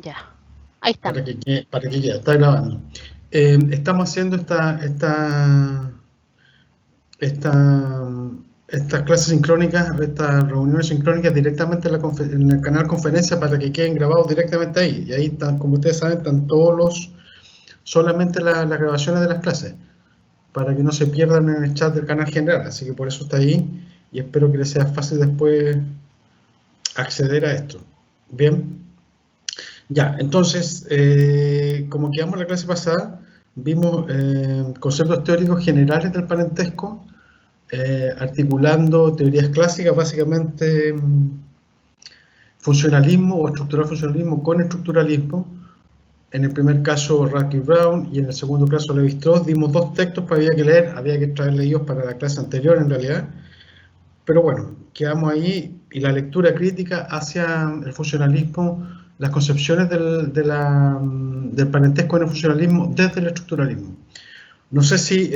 Ya, ahí estamos. Para que quede, está grabando. Estamos haciendo estas clases sincrónicas, estas reuniones sincrónicas directamente en el canal conferencia para que queden grabados directamente ahí. Y ahí están, como ustedes saben, están solamente las grabaciones de las clases, para que no se pierdan en el chat del canal general. Así que por eso está ahí y espero que les sea fácil después acceder a esto. Bien. Ya, entonces, como quedamos en la clase pasada, vimos conceptos teóricos generales del parentesco, articulando teorías clásicas, básicamente funcionalismo o estructural funcionalismo con estructuralismo. En el primer caso, Radke y Brown, y en el segundo caso, Levi-Strauss. Dimos dos textos que había que leer, había que traerle ellos para la clase anterior en realidad. Pero bueno, quedamos ahí, y la lectura crítica hacia el funcionalismo, las concepciones del parentesco en el funcionalismo desde el estructuralismo. No sé si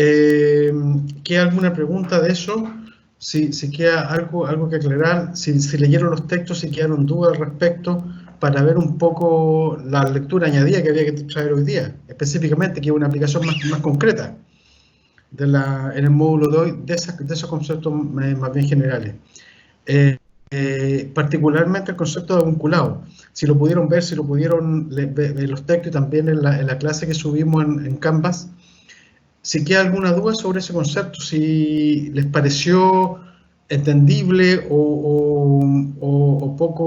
queda alguna pregunta de eso, si queda algo que aclarar, si leyeron los textos, si quedaron dudas al respecto, para ver un poco la lectura añadida que había que traer hoy día, específicamente, que es una aplicación más concreta en el módulo de hoy, de esos conceptos más bien generales. Particularmente el concepto de vinculado. Si lo pudieron ver, si lo pudieron ver los textos y también en la clase que subimos en Canvas, si queda alguna duda sobre ese concepto, si les pareció entendible o poco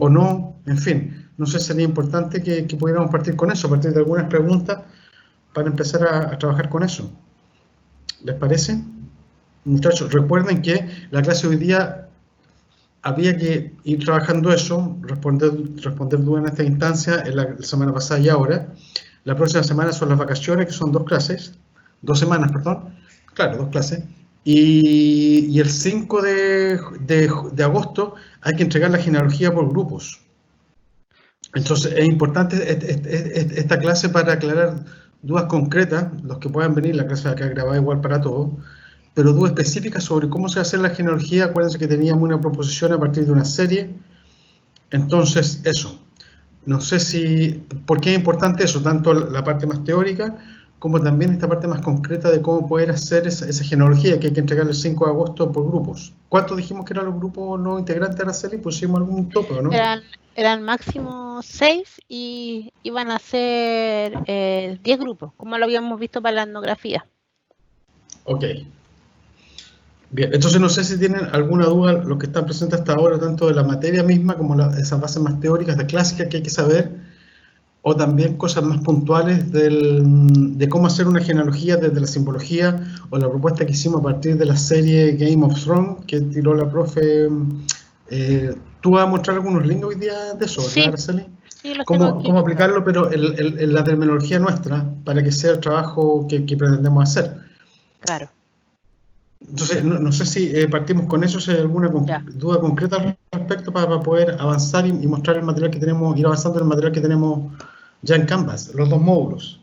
o no, en fin, no sé, sería importante que pudiéramos partir con eso, a partir de algunas preguntas para empezar a trabajar con eso. ¿Les parece? Muchachos, recuerden que la clase de hoy día había que ir trabajando eso, responder dudas en esta instancia, en la semana pasada y ahora. La próxima semana son las vacaciones, que son 2 semanas, perdón. Claro, 2 clases. Y el 5 de agosto hay que entregar la genealogía por grupos. Entonces es importante esta clase para aclarar dudas concretas, los que puedan venir, la clase acá grabada igual para todos, pero dudas específicas sobre cómo se va a hacer la genealogía. Acuérdense que teníamos una proposición a partir de una serie. Entonces, eso. No sé por qué es importante eso, tanto la parte más teórica, como también esta parte más concreta de cómo poder hacer esa genealogía que hay que entregar el 5 de agosto por grupos. ¿Cuántos dijimos que eran los grupos no integrantes de la serie? Pusimos algún tope, ¿no? Eran máximo 6 y iban a ser 10 grupos, como lo habíamos visto para la etnografía. Ok. Bien, entonces no sé si tienen alguna duda los que están presentes hasta ahora, tanto de la materia misma como esas bases más teóricas de clásicas que hay que saber, o también cosas más puntuales de cómo hacer una genealogía desde la simbología, o la propuesta que hicimos a partir de la serie Game of Thrones que tiró la profe. ¿Tú vas a mostrar algunos links hoy día de eso, sí, ¿verdad, Araceli? Sí, ¿Cómo aplicarlo, pero en la terminología nuestra, para que sea el trabajo que pretendemos hacer? Claro. Entonces, no sé si partimos con eso, si hay alguna duda concreta al respecto para poder avanzar y mostrar el material que tenemos, ir avanzando en el material que tenemos ya en Canvas, los 2 módulos.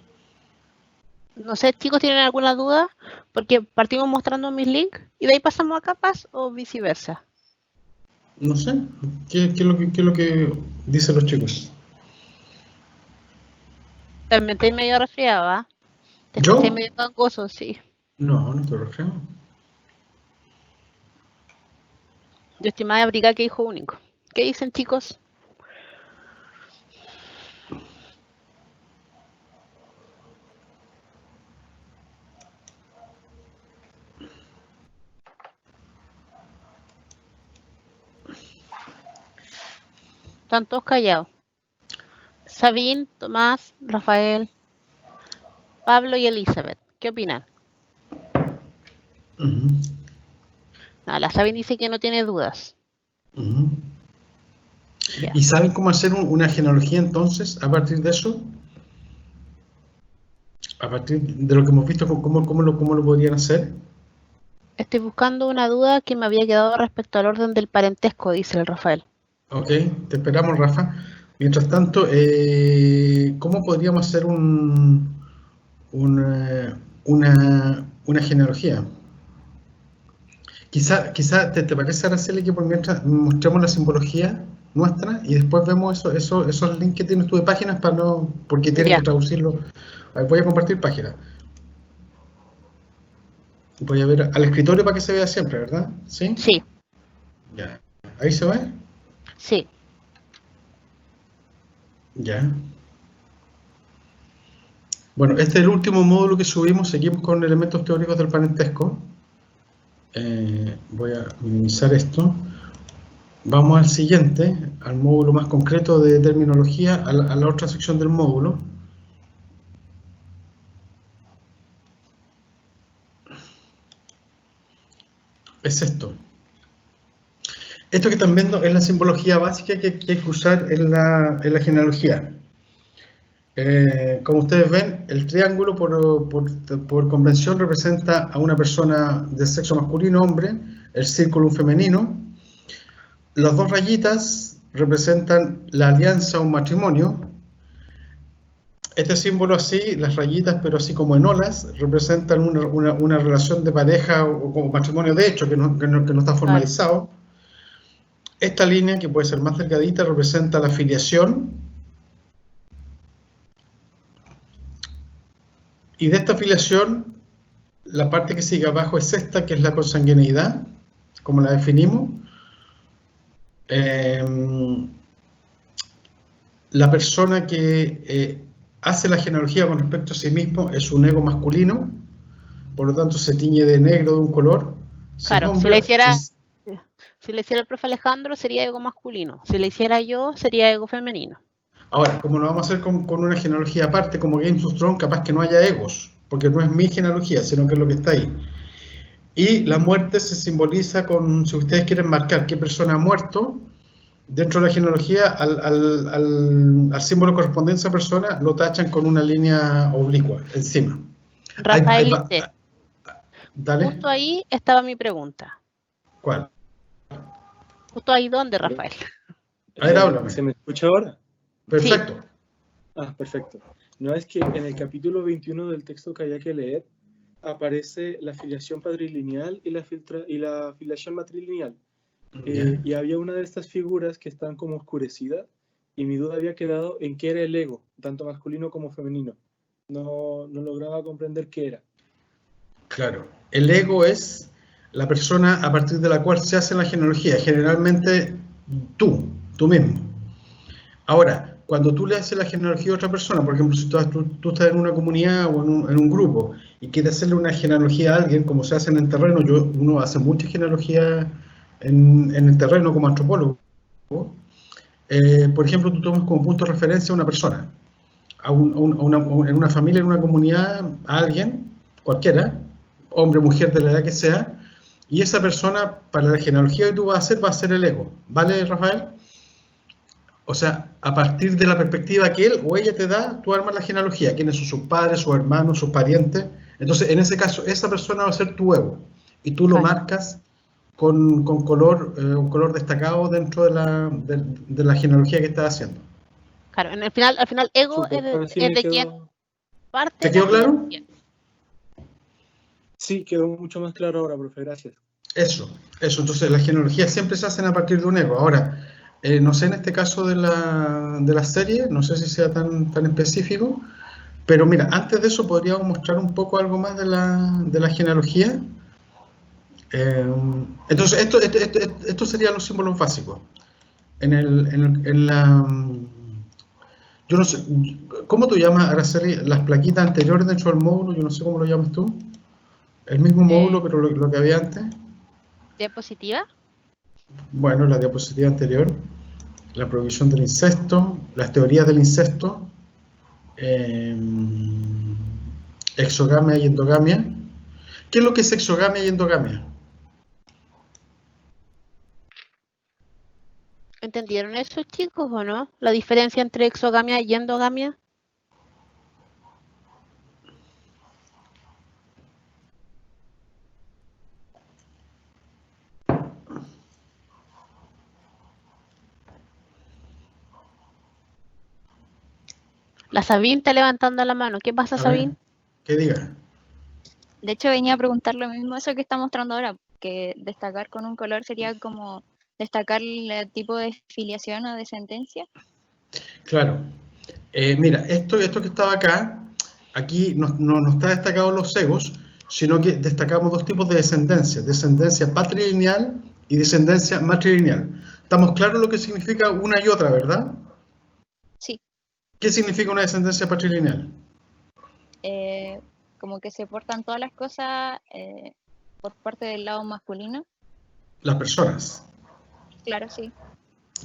No sé, chicos, ¿tienen alguna duda? Porque partimos mostrando mis links y de ahí pasamos a capas o viceversa. No sé, ¿qué es lo que dicen los chicos? También estoy medio resfriado, ¿ah? Te escuché medio gangoso, sí. No estoy resfriado. Yo estoy más abrigada que hijo único. ¿Qué dicen, chicos? Están todos callados. Sabine, Tomás, Rafael, Pablo y Elizabeth. ¿Qué opinan? La Sabine dice que no tiene dudas. ¿Y saben cómo hacer una genealogía entonces a partir de eso? A partir de lo que hemos visto, ¿cómo lo podrían hacer? Estoy buscando una duda que me había quedado respecto al orden del parentesco, dice el Rafael. Ok, te esperamos, Rafa. Mientras tanto, ¿cómo podríamos hacer una genealogía? Quizá ¿te parece, Araceli, que por mientras mostremos la simbología? nuestra y después vemos esos links que tienes tú de páginas para no, porque tienes que traducirlo. A ver, voy a compartir páginas. Voy a ver al escritorio para que se vea siempre, ¿verdad? ¿Sí? Sí. Ya. ¿Ahí se ve? Sí. Ya. Bueno, este es el último módulo que subimos. Seguimos con elementos teóricos del parentesco. Voy a minimizar esto. Vamos al siguiente, al módulo más concreto de terminología, a la otra sección del módulo. Es esto. Esto que están viendo es la simbología básica que hay que usar en la genealogía. Como ustedes ven, el triángulo por convención representa a una persona de sexo masculino, hombre, el círculo un femenino. Las dos rayitas representan la alianza, un matrimonio. Este símbolo así, las rayitas, pero así como en olas, representan una relación de pareja o como matrimonio de hecho, que no está formalizado. Esta línea, que puede ser más delgadita, representa la filiación. Y de esta filiación, la parte que sigue abajo es esta, que es la consanguineidad, como la definimos. La persona que hace la genealogía con respecto a sí mismo es un ego masculino, por lo tanto se tiñe de negro de un color. Claro, si le hiciera el profe Alejandro sería ego masculino, si le hiciera yo sería ego femenino. Ahora, como lo vamos a hacer con una genealogía aparte, como Games of Thrones, capaz que no haya egos, porque no es mi genealogía, sino que es lo que está ahí. Y la muerte se simboliza con, si ustedes quieren marcar qué persona ha muerto, dentro de la genealogía, al símbolo correspondiente a esa persona, lo tachan con una línea oblicua encima. Rafael, dale. Justo ahí estaba mi pregunta. ¿Cuál? Justo ahí, ¿dónde, Rafael? A ver, háblame. ¿Se me escucha ahora? Perfecto. Sí. Ah, perfecto. No, es que en el capítulo 21 del texto que había que leer, aparece la filiación patrilineal y la filiación matrilineal. Y había una de estas figuras que están como oscurecidas, y mi duda había quedado en qué era el ego, tanto masculino como femenino. No lograba comprender qué era. Claro, el ego es la persona a partir de la cual se hace la genealogía, generalmente tú mismo. Ahora, cuando tú le haces la genealogía a otra persona, por ejemplo, si tú estás en una comunidad o en un grupo y quieres hacerle una genealogía a alguien, como se hace en el terreno, uno hace mucha genealogía en el terreno como antropólogo. Por ejemplo, tú tomas como punto de referencia a una persona, en una familia, en una comunidad, a alguien, cualquiera, hombre, mujer, de la edad que sea, y esa persona, para la genealogía que tú vas a hacer, va a ser el ego. ¿Vale, Rafael? O sea, a partir de la perspectiva que él o ella te da, tú armas la genealogía. ¿Quiénes son sus padres, sus hermanos, sus parientes? Entonces, en ese caso, esa persona va a ser tu ego. Y tú lo marcas con color, un color destacado dentro de la genealogía que estás haciendo. Claro, al final ego es de quien parte. ¿Te quedó claro? Sí, quedó mucho más claro ahora, profe, gracias. Eso. Entonces, las genealogías siempre se hacen a partir de un ego. Ahora, no sé en este caso de la serie, no sé si sea tan específico, pero mira, antes de eso podríamos mostrar un poco algo más de la genealogía. Entonces, estos serían los símbolos básicos. Yo no sé, ¿cómo tú llamas, Araceli, las plaquitas anteriores dentro del módulo? Yo no sé cómo lo llamas tú. El mismo módulo, pero lo que había antes. ¿Diapositiva? Bueno, la diapositiva anterior, la prohibición del incesto, las teorías del incesto, exogamia y endogamia. ¿Qué es lo que es exogamia y endogamia? ¿Entendieron eso, chicos, o no? La diferencia entre exogamia y endogamia. La Sabine está levantando la mano. ¿Qué pasa, Sabine? ¿Qué diga? De hecho, venía a preguntar lo mismo, eso que está mostrando ahora, que destacar con un color sería como destacar el tipo de filiación o descendencia. Claro. Mira, esto que estaba acá, aquí no está destacado los cegos, sino que destacamos dos tipos de descendencia: descendencia patrilineal y descendencia matrilineal. ¿Estamos claros lo que significa una y otra, verdad? Sí. ¿Qué significa una descendencia patrilineal? Como que se portan todas las cosas por parte del lado masculino. Las personas. Claro, sí.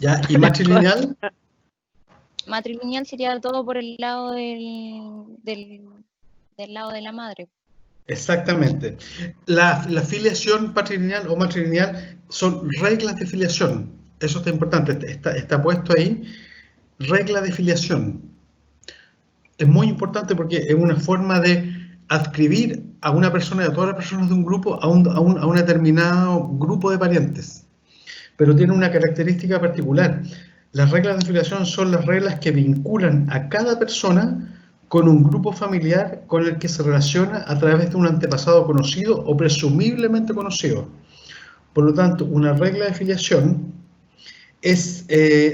¿Ya? ¿Y matrilineal? Matrilineal sería todo por el lado del lado de la madre. Exactamente. La filiación patrilineal o matrilineal son reglas de filiación. Eso está importante. Está puesto ahí. Regla de filiación. Es muy importante porque es una forma de adscribir a una persona y a todas las personas de un grupo a un determinado grupo de parientes. Pero tiene una característica particular. Las reglas de filiación son las reglas que vinculan a cada persona con un grupo familiar con el que se relaciona a través de un antepasado conocido o presumiblemente conocido. Por lo tanto, una regla de filiación es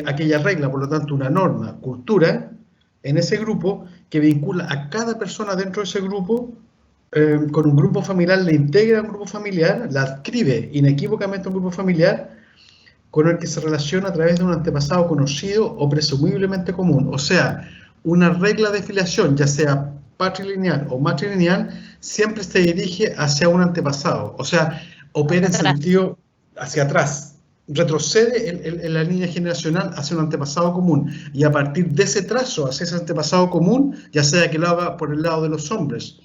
aquella regla, por lo tanto, una norma, cultura, en ese grupo que vincula a cada persona dentro de ese grupo con un grupo familiar, le integra a un grupo familiar, la adscribe inequívocamente a un grupo familiar con el que se relaciona a través de un antepasado conocido o presumiblemente común. O sea, una regla de filiación, ya sea patrilineal o matrilineal, siempre se dirige hacia un antepasado. O sea, opera en sentido hacia atrás. Retrocede en la línea generacional hacia un antepasado común. Y a partir de ese trazo hacia ese antepasado común, ya sea que lo haga por el lado de los hombres,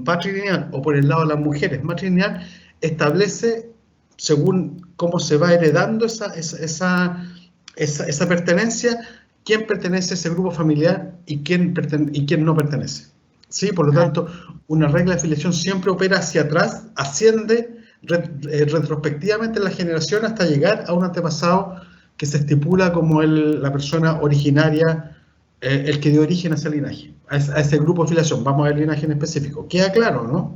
patrilineal, o por el lado de las mujeres, matrilineal, establece, según cómo se va heredando esa pertenencia, quién pertenece a ese grupo familiar y quién no pertenece. ¿Sí? Por lo tanto, una regla de filiación siempre opera hacia atrás, asciende retrospectivamente en la generación hasta llegar a un antepasado que se estipula como la persona originaria, el que dio origen a ese linaje, a ese grupo de filiación. Vamos a ver el linaje en específico. ¿Queda claro, no?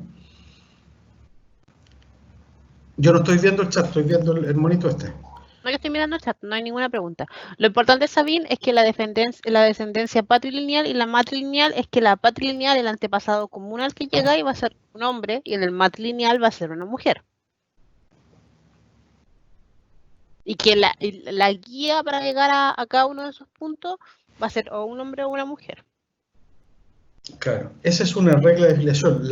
Yo no estoy viendo el chat, estoy viendo el monito este. No, yo estoy mirando el chat, no hay ninguna pregunta. Lo importante, Sabine, es que la descendencia patrilineal y la matrilineal es que la patrilineal, el antepasado común al que llega, y va a ser un hombre, y en el matrilineal va a ser una mujer. Y que la guía para llegar a cada uno de esos puntos va a ser o un hombre o una mujer. Claro, esa es una regla de filiación.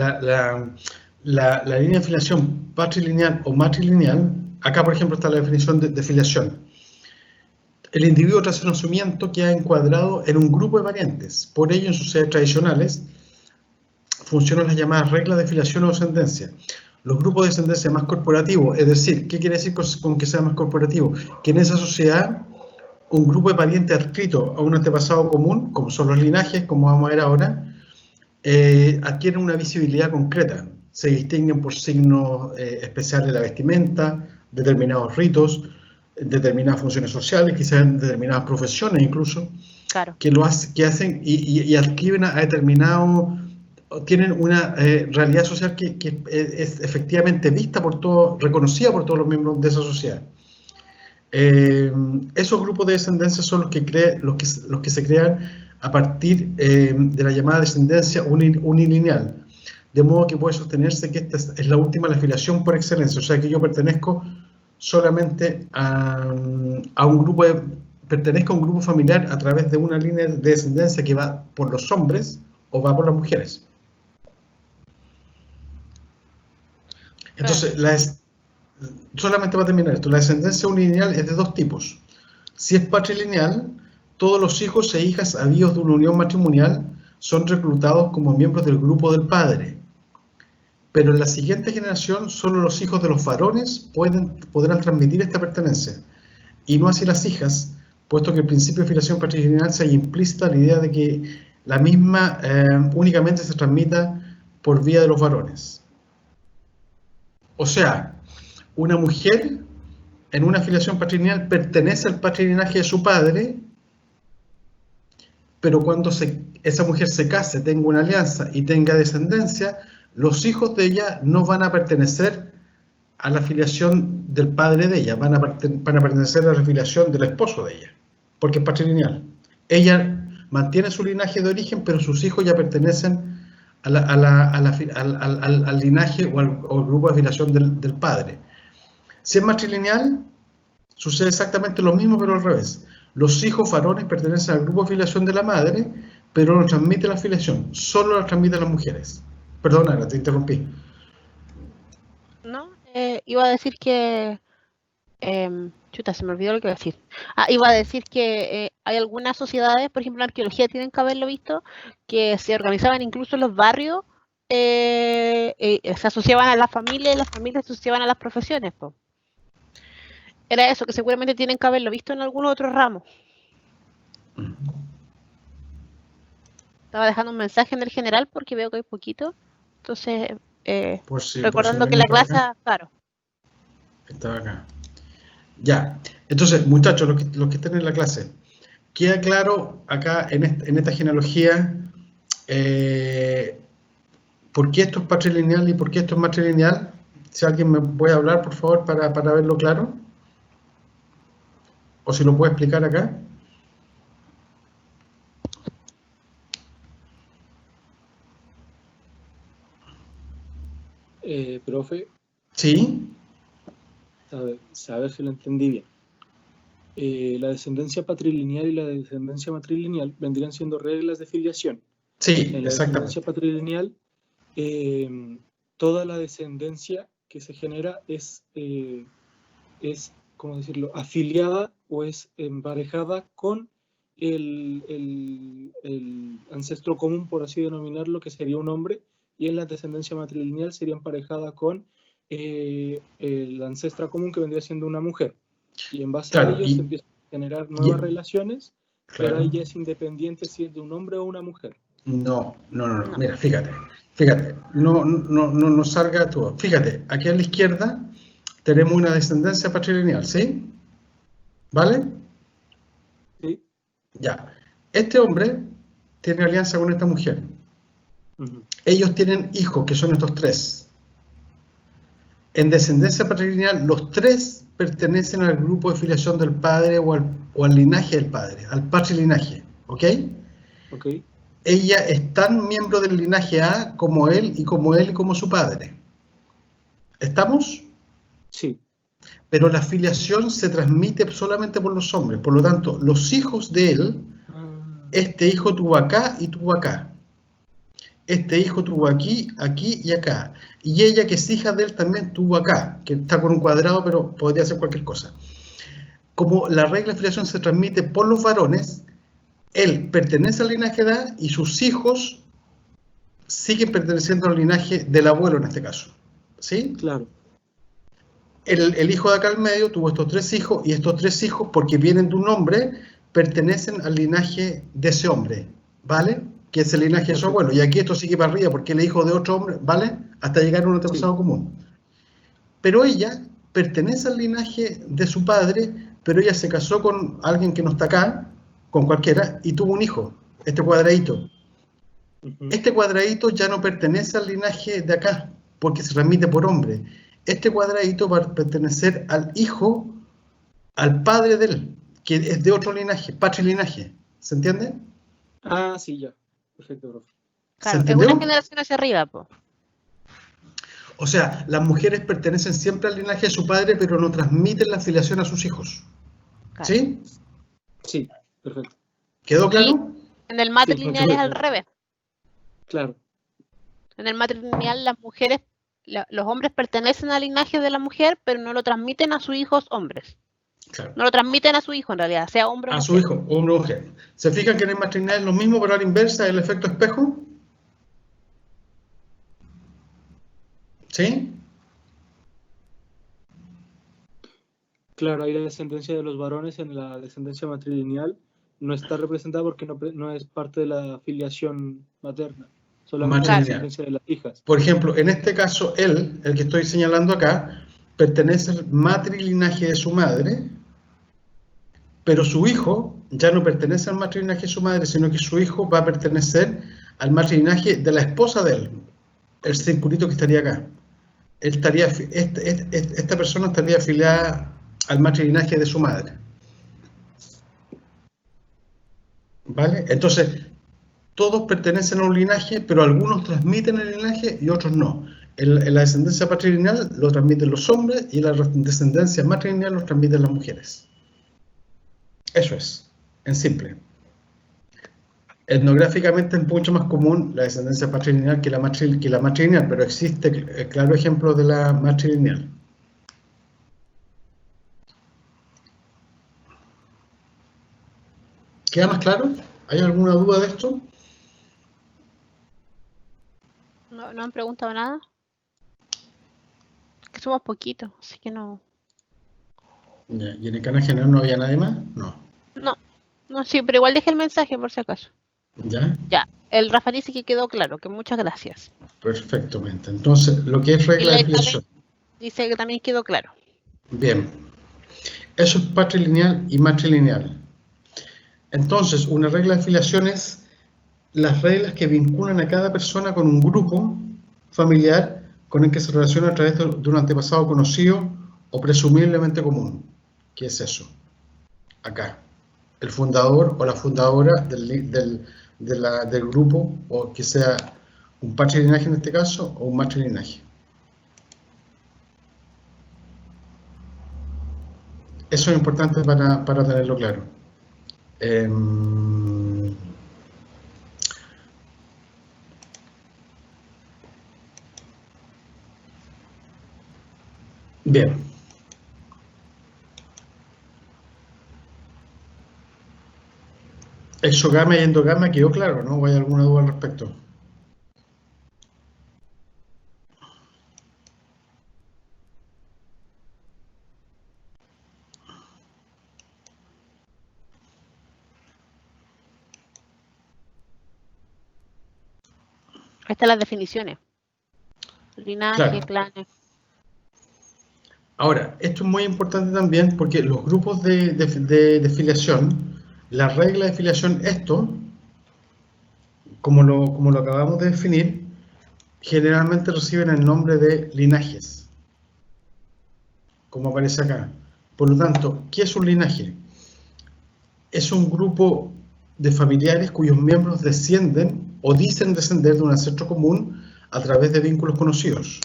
La línea de filiación patrilineal o matrilineal, acá por ejemplo está la definición de filiación. El individuo tras el nacimiento queda encuadrado en un grupo de parientes. Por ello, en sociedades tradicionales funcionan las llamadas reglas de filiación o descendencia. Los grupos de descendencia más corporativos, es decir, ¿qué quiere decir con que sea más corporativo? Que en esa sociedad un grupo de parientes adscritos a un antepasado común, como son los linajes, como vamos a ver ahora, adquieren una visibilidad concreta. Se distinguen por signos especiales de la vestimenta, determinados ritos, determinadas funciones sociales, quizás en determinadas profesiones incluso, claro, que hacen y adscriben a determinado, tienen una realidad social que es efectivamente vista por todos, reconocida por todos los miembros de esa sociedad. Esos grupos de descendencia son los que se crean a partir de la llamada descendencia unilineal, de modo que puede sostenerse que esta es la última, la filiación por excelencia, o sea que yo pertenezco solamente a un grupo pertenezco a un grupo familiar a través de una línea de descendencia que va por los hombres o va por las mujeres. Entonces, solamente para terminar esto, la descendencia unilineal es de dos tipos. Si es patrilineal, todos los hijos e hijas habidos de una unión matrimonial son reclutados como miembros del grupo del padre. Pero en la siguiente generación, solo los hijos de los varones podrán transmitir esta pertenencia, y no así las hijas, puesto que el principio de filiación patrilineal se halla implícita la idea de que la misma únicamente se transmita por vía de los varones. O sea, una mujer en una filiación patrilineal pertenece al patrilinaje de su padre, pero cuando esa mujer se case, tenga una alianza y tenga descendencia, los hijos de ella no van a pertenecer a la filiación del padre de ella, van a pertenecer a la filiación del esposo de ella, porque es patrilineal. Ella mantiene su linaje de origen, pero sus hijos ya pertenecen al linaje o al grupo de filiación del padre. Si es matrilineal, sucede exactamente lo mismo, pero al revés. Los hijos varones pertenecen al grupo de filiación de la madre, pero no transmite la filiación, solo la transmiten las mujeres. Perdona, te interrumpí. No, iba a decir que... chuta, se me olvidó lo que iba a decir. Iba a decir que hay algunas sociedades, por ejemplo, en arqueología tienen que haberlo visto, que se organizaban incluso en los barrios, se asociaban a la familia y las familias se asociaban a las profesiones, po. Era eso, que seguramente tienen que haberlo visto en algunos otros ramos. Estaba dejando un mensaje en el general porque veo que hay poquito. Entonces, recordando que la clase, claro. Estaba acá. Ya. Entonces, muchachos, los que estén en la clase, queda claro acá en esta genealogía por qué esto es patrilineal y por qué esto es matrilineal. Si alguien me puede hablar, por favor, para verlo claro. O si lo puede explicar acá. Profe. Sí. A ver si lo entendí bien. La descendencia patrilineal y la descendencia matrilineal vendrían siendo reglas de filiación. Sí, en la exactamente. Descendencia patrilineal, toda la descendencia que se genera es ¿cómo decirlo?, afiliada o es emparejada con el ancestro común, por así denominarlo, que sería un hombre, y en la descendencia matrilineal sería emparejada con el ancestra común, que vendría siendo una mujer. Y en base a ello se empiezan a generar nuevas relaciones, pero ella es independiente si es de un hombre o una mujer. No. Mira, fíjate. No salga todo. Fíjate, aquí a la izquierda tenemos una descendencia patrilineal, ¿sí? ¿Vale? Sí. Ya. Este hombre tiene alianza con esta mujer. Ellos tienen hijos, que son estos tres. En descendencia patrilineal, los tres pertenecen al grupo de filiación del padre o al linaje del padre, al patrilinaje, ¿ok? Ok. Ella es tan miembro del linaje A como él y como su padre. ¿Estamos? Sí. Pero la filiación se transmite solamente por los hombres. Por lo tanto, los hijos de él, este hijo tuvo acá y tuvo acá. Este hijo tuvo aquí, aquí y acá. Y ella, que es hija de él, también tuvo acá, que está con un cuadrado, pero podría ser cualquier cosa. Como la regla de filiación se transmite por los varones, él pertenece al linaje de A y sus hijos siguen perteneciendo al linaje del abuelo en este caso. ¿Sí? Claro. El hijo de acá al medio tuvo estos tres hijos, y estos tres hijos, porque vienen de un hombre, pertenecen al linaje de ese hombre, ¿vale? Que es el linaje de su abuelo. Y aquí esto sigue para arriba porque él es hijo de otro hombre, ¿vale? Hasta llegar a un antepasado común. Pero ella pertenece al linaje de su padre, pero ella se casó con alguien que no está acá, con cualquiera, y tuvo un hijo, este cuadradito. Este cuadradito ya no pertenece al linaje de acá, porque se transmite por hombre. Este cuadradito va a pertenecer al hijo, al padre de él, que es de otro linaje, patrilinaje. ¿Se entiende? Ah, sí, ya. Perfecto, profe. Claro, es una generación hacia arriba, po. O sea, las mujeres pertenecen siempre al linaje de su padre, pero no transmiten la filiación a sus hijos. Claro. ¿Sí? Sí, perfecto. ¿Quedó claro? Y en el matrilineal es al revés. Claro. En el matrilineal las mujeres, los hombres pertenecen al linaje de la mujer, pero no lo transmiten a sus hijos hombres. Claro. No lo transmiten a su hijo en realidad, sea hombre o mujer. A su hijo, hombre o mujer. ¿Se fijan que en el matrilineal es lo mismo, pero a la inversa, el efecto espejo? ¿Sí? Claro, ahí la descendencia de los varones en la descendencia matrilineal no está representada porque no es parte de la filiación materna, solamente la descendencia de las hijas. Por ejemplo, en este caso, él, el que estoy señalando acá, pertenece al matrilinaje de su madre, pero su hijo ya no pertenece al matrilinaje de su madre, sino que su hijo va a pertenecer al matrilinaje de la esposa de él, el circulito que estaría acá. esta persona estaría afiliada al matrilinaje de su madre. ¿Vale? Entonces, todos pertenecen a un linaje, pero algunos transmiten el linaje y otros no. En la descendencia patrilineal lo transmiten los hombres y en la descendencia matrilineal lo transmiten las mujeres. Eso es, en simple. Etnográficamente es mucho más común la descendencia patrilineal que la matrilineal, pero existe el claro ejemplo de la matrilineal. ¿Queda más claro? ¿Hay alguna duda de esto? ¿No han preguntado nada? Que somos poquitos, así que no. ¿Y en el canal general no había nadie más? No, sí, pero igual dejé el mensaje por si acaso. ¿Ya? Ya, el Rafa dice que quedó claro, que muchas gracias. Perfectamente. Entonces, lo que es regla de afiliación. Dice que también quedó claro. Bien. Eso es patrilineal y matrilineal. Entonces, una regla de afiliación es las reglas que vinculan a cada persona con un grupo familiar con el que se relaciona a través de un antepasado conocido o presumiblemente común. ¿Qué es eso? Acá. El fundador o la fundadora del grupo, o que sea un patrilinaje en este caso, o un matrilinaje. Eso es importante para tenerlo claro. Bien. Exogama y endogama quedó claro, ¿no? ¿O hay alguna duda al respecto? Ahí están las definiciones. Linaje, Claro. clanes. Ahora, esto es muy importante también porque los grupos de filiación, la regla de filiación, esto, como lo acabamos de definir, generalmente reciben el nombre de linajes, como aparece acá. Por lo tanto, ¿qué es un linaje? Es un grupo de familiares cuyos miembros descienden o dicen descender de un ancestro común a través de vínculos conocidos.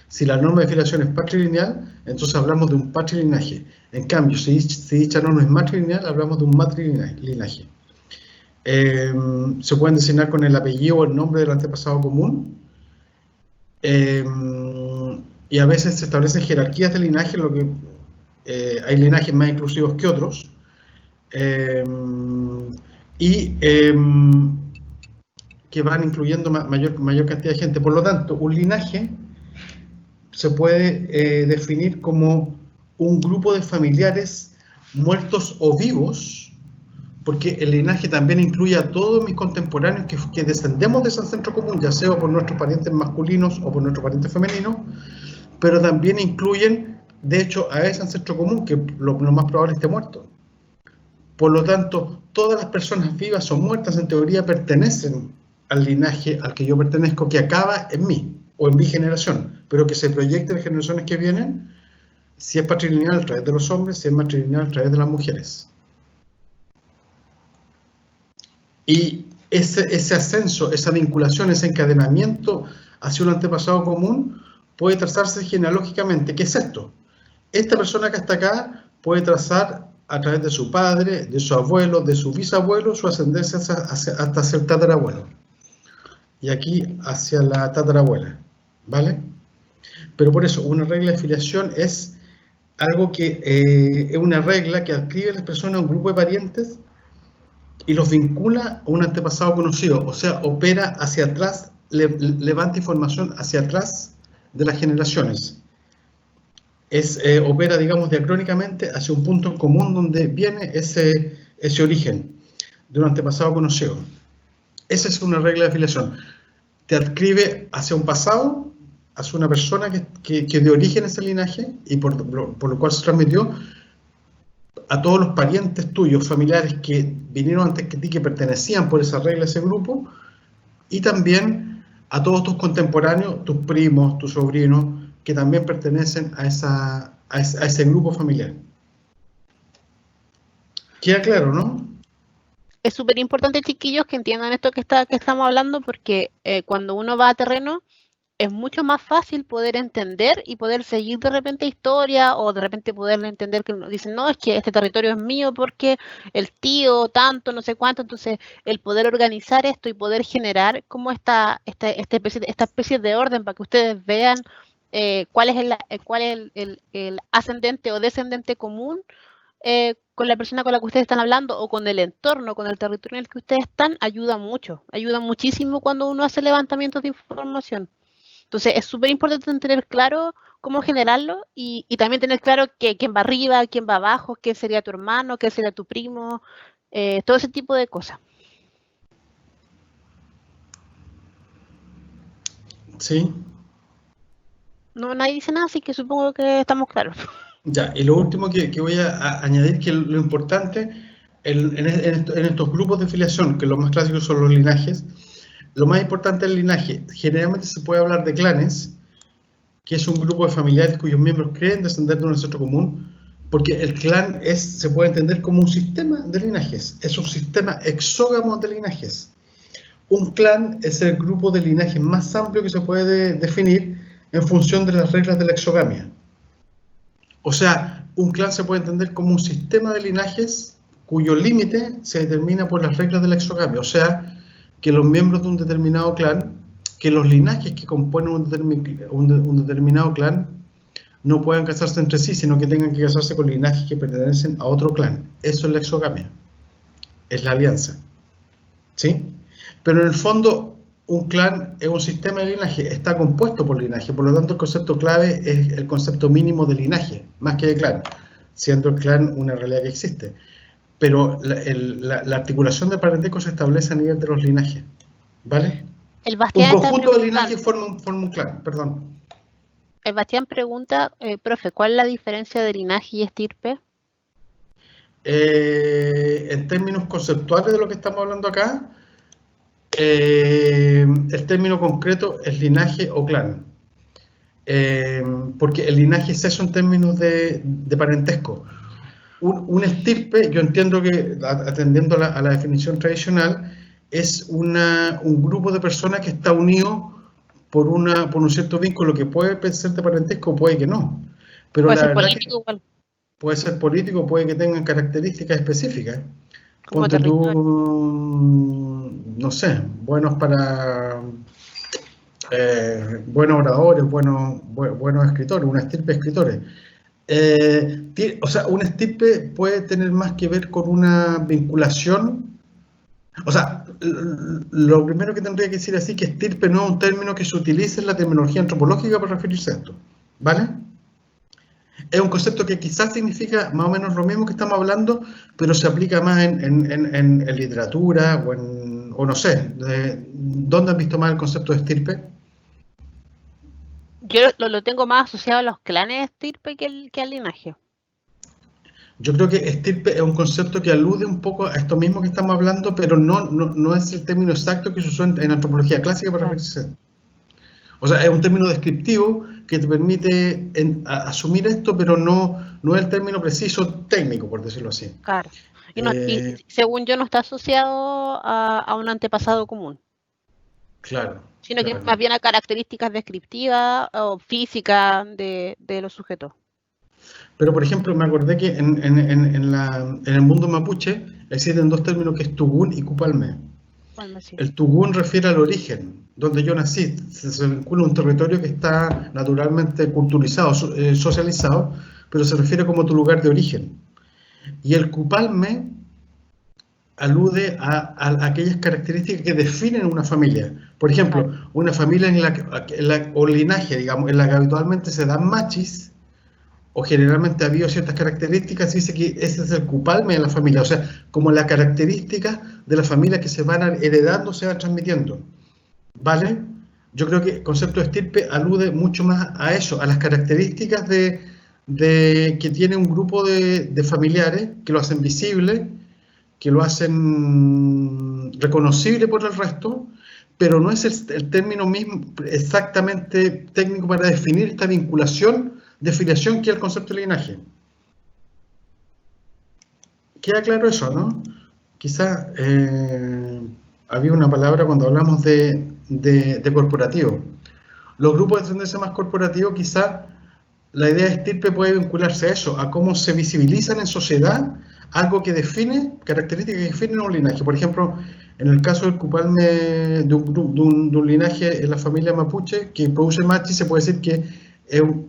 Si la norma de filiación es patrilineal, entonces hablamos de un patrilinaje. En cambio, si dicha norma es matrilineal, hablamos de un matrilinaje. Se pueden designar con el apellido o el nombre del antepasado común. Y a veces se establecen jerarquías de linaje, lo que hay linajes más inclusivos que otros. Que van incluyendo mayor cantidad de gente. Por lo tanto, un linaje se puede definir como un grupo de familiares muertos o vivos, porque el linaje también incluye a todos mis contemporáneos que descendemos de ese ancestro común, ya sea por nuestros parientes masculinos o por nuestros parientes femeninos, pero también incluyen, de hecho, a ese ancestro común que lo más probable esté muerto. Por lo tanto, todas las personas vivas o muertas en teoría pertenecen al linaje al que yo pertenezco, que acaba en mí o en mi generación, pero que se proyecte en generaciones que vienen, si es patrilineal a través de los hombres, si es matrilineal a través de las mujeres. Y ese ascenso, esa vinculación, ese encadenamiento hacia un antepasado común puede trazarse genealógicamente. ¿Qué es esto? Esta persona que está acá puede trazar a través de su padre, de su abuelo, de su bisabuelo, su ascendencia hasta hacia el tatarabuelo. Y aquí hacia la tatarabuela, ¿vale? Pero por eso, una regla de filiación es algo que es una regla que adscribe a las personas a un grupo de parientes y los vincula a un antepasado conocido, o sea, opera hacia atrás, levanta información hacia atrás de las generaciones. Opera, digamos, diacrónicamente hacia un punto en común donde viene ese origen de un antepasado conocido. Esa es una regla de filiación. Te adscribe hacia un pasado, hacia una persona que de origen es el linaje y por lo cual se transmitió a todos los parientes tuyos, familiares que vinieron antes que ti, que pertenecían por esa regla a ese grupo, y también a todos tus contemporáneos, tus primos, tus sobrinos, que también pertenecen a ese grupo familiar. ¿Queda claro, no? Es súper importante, chiquillos, que entiendan esto que estamos hablando, porque cuando uno va a terreno, es mucho más fácil poder entender y poder seguir de repente historia, o de repente poder entender que dicen, no, es que este territorio es mío porque el tío tanto, no sé cuánto. Entonces el poder organizar esto y poder generar como esta especie de orden para que ustedes vean cuál es el ascendente o descendente común con la persona con la que ustedes están hablando, o con el entorno, con el territorio en el que ustedes están, ayuda muchísimo cuando uno hace levantamientos de información. Entonces es súper importante tener claro cómo generarlo, y también tener claro quién va arriba, quién va abajo, quién sería tu hermano, quién sería tu primo, todo ese tipo de cosas. Sí. No, nadie dice nada, así que supongo que estamos claros. Ya, y lo último que voy a añadir, que lo importante en estos grupos de filiación, que los más clásicos son los linajes, lo más importante del linaje, generalmente se puede hablar de clanes, que es un grupo de familiares cuyos miembros creen descender de un ancestro común, porque el clan se puede entender como un sistema de linajes, es un sistema exógamo de linajes. Un clan es el grupo de linajes más amplio que se puede definir en función de las reglas de la exogamia. O sea, un clan se puede entender como un sistema de linajes cuyo límite se determina por las reglas de la exogamia. O sea, que los miembros de un determinado clan, que los linajes que componen un determinado clan no puedan casarse entre sí, sino que tengan que casarse con linajes que pertenecen a otro clan. Eso es la exogamia, es la alianza. ¿Sí? Pero en el fondo, un clan es un sistema de linaje, está compuesto por linaje, por lo tanto el concepto clave es el concepto mínimo de linaje, más que de clan, siendo el clan una realidad que existe. Pero la articulación de parentesco se establece a nivel de los linajes, ¿vale? El Bastián un conjunto de linajes forma un clan, perdón. El Bastián pregunta, profe, ¿cuál es la diferencia de linaje y estirpe? En términos conceptuales de lo que estamos hablando acá, el término concreto es linaje o clan, porque el linaje es eso en términos de parentesco. Un estirpe, yo entiendo que, atendiendo a la definición tradicional, es un grupo de personas que está unido por un cierto vínculo que puede ser de parentesco o puede que no. Pero puede ser político igual. Puede ser político, puede que tengan características específicas. Como Ponte tú, no sé, buenos para buenos oradores, buenos escritores, una estirpe de escritores. O sea, un estirpe puede tener más que ver con una vinculación. O sea, lo primero que tendría que decir así, que estirpe no es un término que se utilice en la terminología antropológica para referirse a esto, ¿vale? Es un concepto que quizás significa más o menos lo mismo que estamos hablando, pero se aplica más en literatura o no sé. ¿Dónde han visto más el concepto de estirpe? Yo lo tengo más asociado a los clanes de estirpe que al linaje. Yo creo que estirpe es un concepto que alude un poco a esto mismo que estamos hablando, pero no es el término exacto que se usó en antropología clásica para referirse. O sea, es un término descriptivo que te permite asumir esto, pero no es el término preciso técnico, por decirlo así. Claro. Y según yo no está asociado a un antepasado común. Claro. Sino que más bien a características descriptivas o físicas de los sujetos. Pero, por ejemplo, me acordé que en el mundo mapuche existen dos términos que es tugún y cupalme. El tugún refiere al origen, donde yo nací, se vincula a un territorio que está naturalmente culturizado, socializado, pero se refiere como tu lugar de origen. Y el cupalme alude a aquellas características que definen una familia. Por ejemplo, una familia o linaje, digamos, en la que habitualmente se dan machis, o generalmente ha habido ciertas características, dice que ese es el cupalme de la familia, o sea, como las características de la familia que se van heredando, se van transmitiendo, ¿vale? Yo creo que el concepto de estirpe alude mucho más a eso, a las características que tiene un grupo de familiares que lo hacen visible, que lo hacen reconocible por el resto, pero no es el término mismo exactamente técnico para definir esta vinculación de filiación que es el concepto de linaje. Queda claro eso, ¿no? Quizá había una palabra cuando hablamos de corporativo. Los grupos de descendencia más corporativos, quizá la idea de estirpe puede vincularse a eso, a cómo se visibilizan en sociedad algo que define, características que definen un linaje. Por ejemplo, en el caso del cupalme, de un linaje en la familia mapuche que produce machi, se puede decir que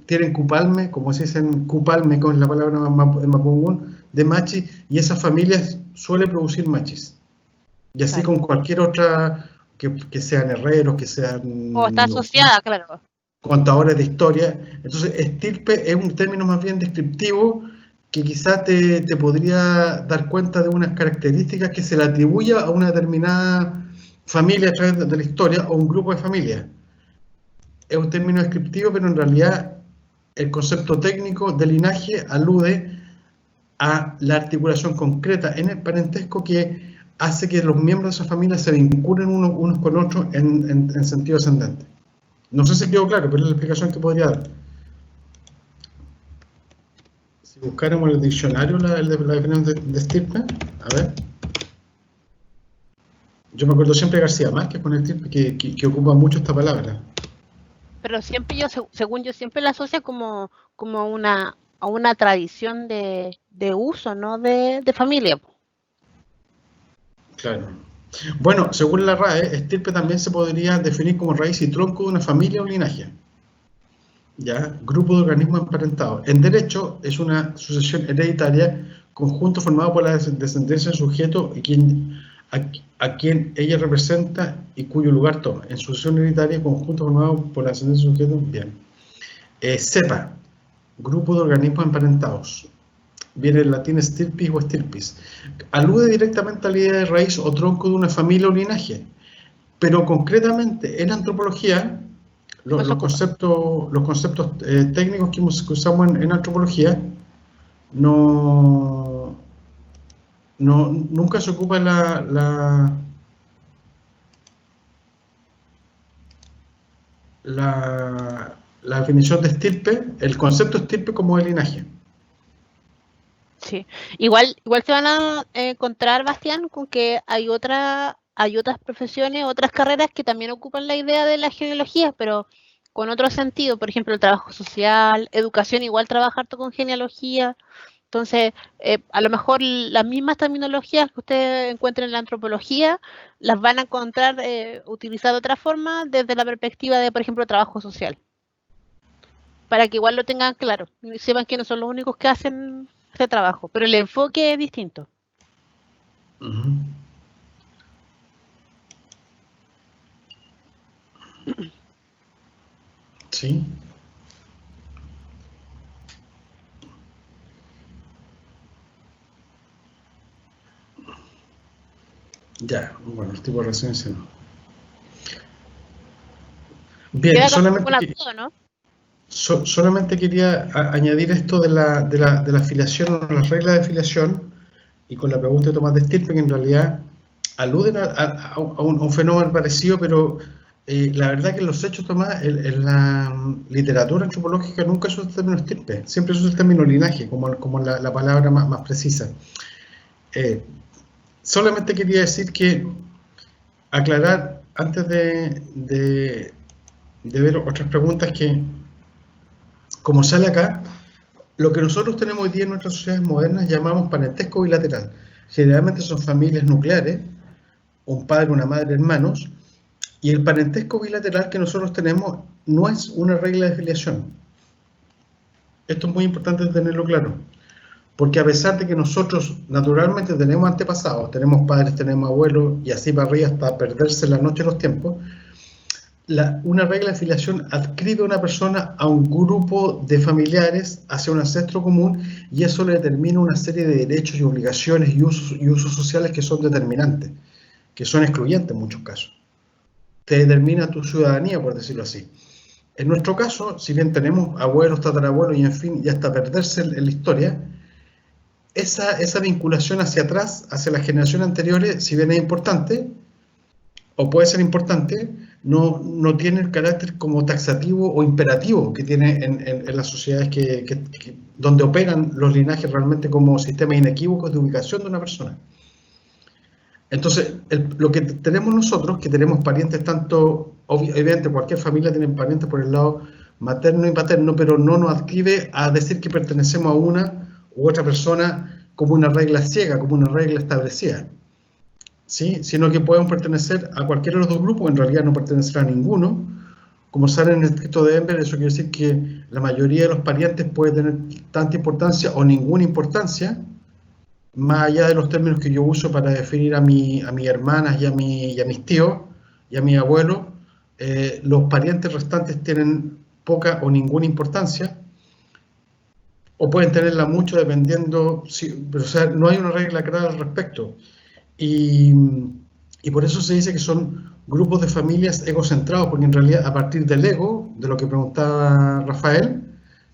tienen cupalme, como se dice en cupalme con la palabra mapungún, de machi, y esa familia suele producir machis. Y así con cualquier otra, que sean herreros, que sean... O está asociada, claro. Contadores de historia. Entonces, estirpe es un término más bien descriptivo que quizás te podría dar cuenta de unas características que se le atribuye a una determinada familia a través de la historia o un grupo de familias. Es un término descriptivo, pero en realidad el concepto técnico de linaje alude a la articulación concreta en el parentesco que hace que los miembros de esa familia se vinculen unos con otros en sentido ascendente. No sé si quedó claro, pero es la explicación que podría dar. Si buscáramos en el diccionario la definición de estirpe, a ver. Yo me acuerdo siempre de García Márquez con estirpe, que ocupa mucho esta palabra. Pero siempre según yo, siempre la asocia como a una tradición de uso, ¿no? De familia. Claro. Bueno, según la RAE, estirpe también se podría definir como raíz y tronco de una familia o linaje. ¿Ya? Grupo de organismos emparentados. En derecho es una sucesión hereditaria, conjunto formado por la descendencia del sujeto y a quien ella representa y cuyo lugar toma. En sucesión hereditaria, conjunto formado por la descendencia del sujeto, bien. Cepa, grupo de organismos emparentados. Viene el latín stirpis o stirpis. Alude directamente a la idea de raíz o tronco de una familia o linaje, pero concretamente en antropología, los conceptos técnicos que usamos en antropología nunca se ocupa la definición de estirpe, el concepto estirpe como de linaje. Sí, igual se van a encontrar, Bastián, con que hay otras profesiones, otras carreras que también ocupan la idea de la genealogía, pero con otro sentido. Por ejemplo, el trabajo social, educación, igual trabajar con genealogía. Entonces, a lo mejor las mismas terminologías que ustedes encuentren en la antropología las van a encontrar utilizadas de otra forma desde la perspectiva de, por ejemplo, trabajo social. Para que igual lo tengan claro y sepan que no son los únicos que hacen ese trabajo, pero el enfoque es distinto. Sí. Ya, bueno, el tipo de residencia no. Bien, solamente quería añadir esto de la filiación o las reglas de filiación, y con la pregunta de Tomás de Estirpe, que en realidad aluden a un fenómeno parecido, pero la verdad que en los hechos, Tomás, en la literatura antropológica nunca se usa el término estirpe, siempre se usa el término linaje, como la palabra más precisa. Solamente quería decir que, aclarar, antes de ver otras preguntas, que, como sale acá, lo que nosotros tenemos hoy día en nuestras sociedades modernas llamamos parentesco bilateral. Generalmente son familias nucleares, un padre, una madre, hermanos, y el parentesco bilateral que nosotros tenemos no es una regla de filiación. Esto es muy importante tenerlo claro, porque a pesar de que nosotros naturalmente tenemos antepasados, tenemos padres, tenemos abuelos, y así para arriba hasta perderse la noche de los tiempos, una regla de filiación adscribe a una persona a un grupo de familiares hacia un ancestro común, y eso le determina una serie de derechos y obligaciones y usos sociales que son determinantes, que son excluyentes en muchos casos. Te determina tu ciudadanía, por decirlo así. En nuestro caso, si bien tenemos abuelos, tatarabuelos y en fin, y hasta perderse en la historia, esa vinculación hacia atrás, hacia las generaciones anteriores, si bien es importante, o puede ser importante, no tiene el carácter como taxativo o imperativo que tiene en las sociedades donde operan los linajes realmente como sistemas inequívocos de ubicación de una persona. Entonces, lo que tenemos nosotros, que tenemos parientes tanto, obviamente cualquier familia tiene parientes por el lado materno y paterno, pero no nos adscribe a decir que pertenecemos a una u otra persona como una regla ciega, como una regla establecida, ¿sí? Sino que podemos pertenecer a cualquiera de los dos grupos, en realidad no pertenecer a ninguno. Como sale en el texto de Enver, eso quiere decir que la mayoría de los parientes puede tener tanta importancia o ninguna importancia, más allá de los términos que yo uso para definir a mis hermanas y a mis tíos y a mi abuelo. Los parientes restantes tienen poca o ninguna importancia, o pueden tenerla mucho dependiendo, pero o sea, no hay una regla clara al respecto. Y por eso se dice que son grupos de familias egocentrados, porque en realidad a partir del ego, de lo que preguntaba Rafael,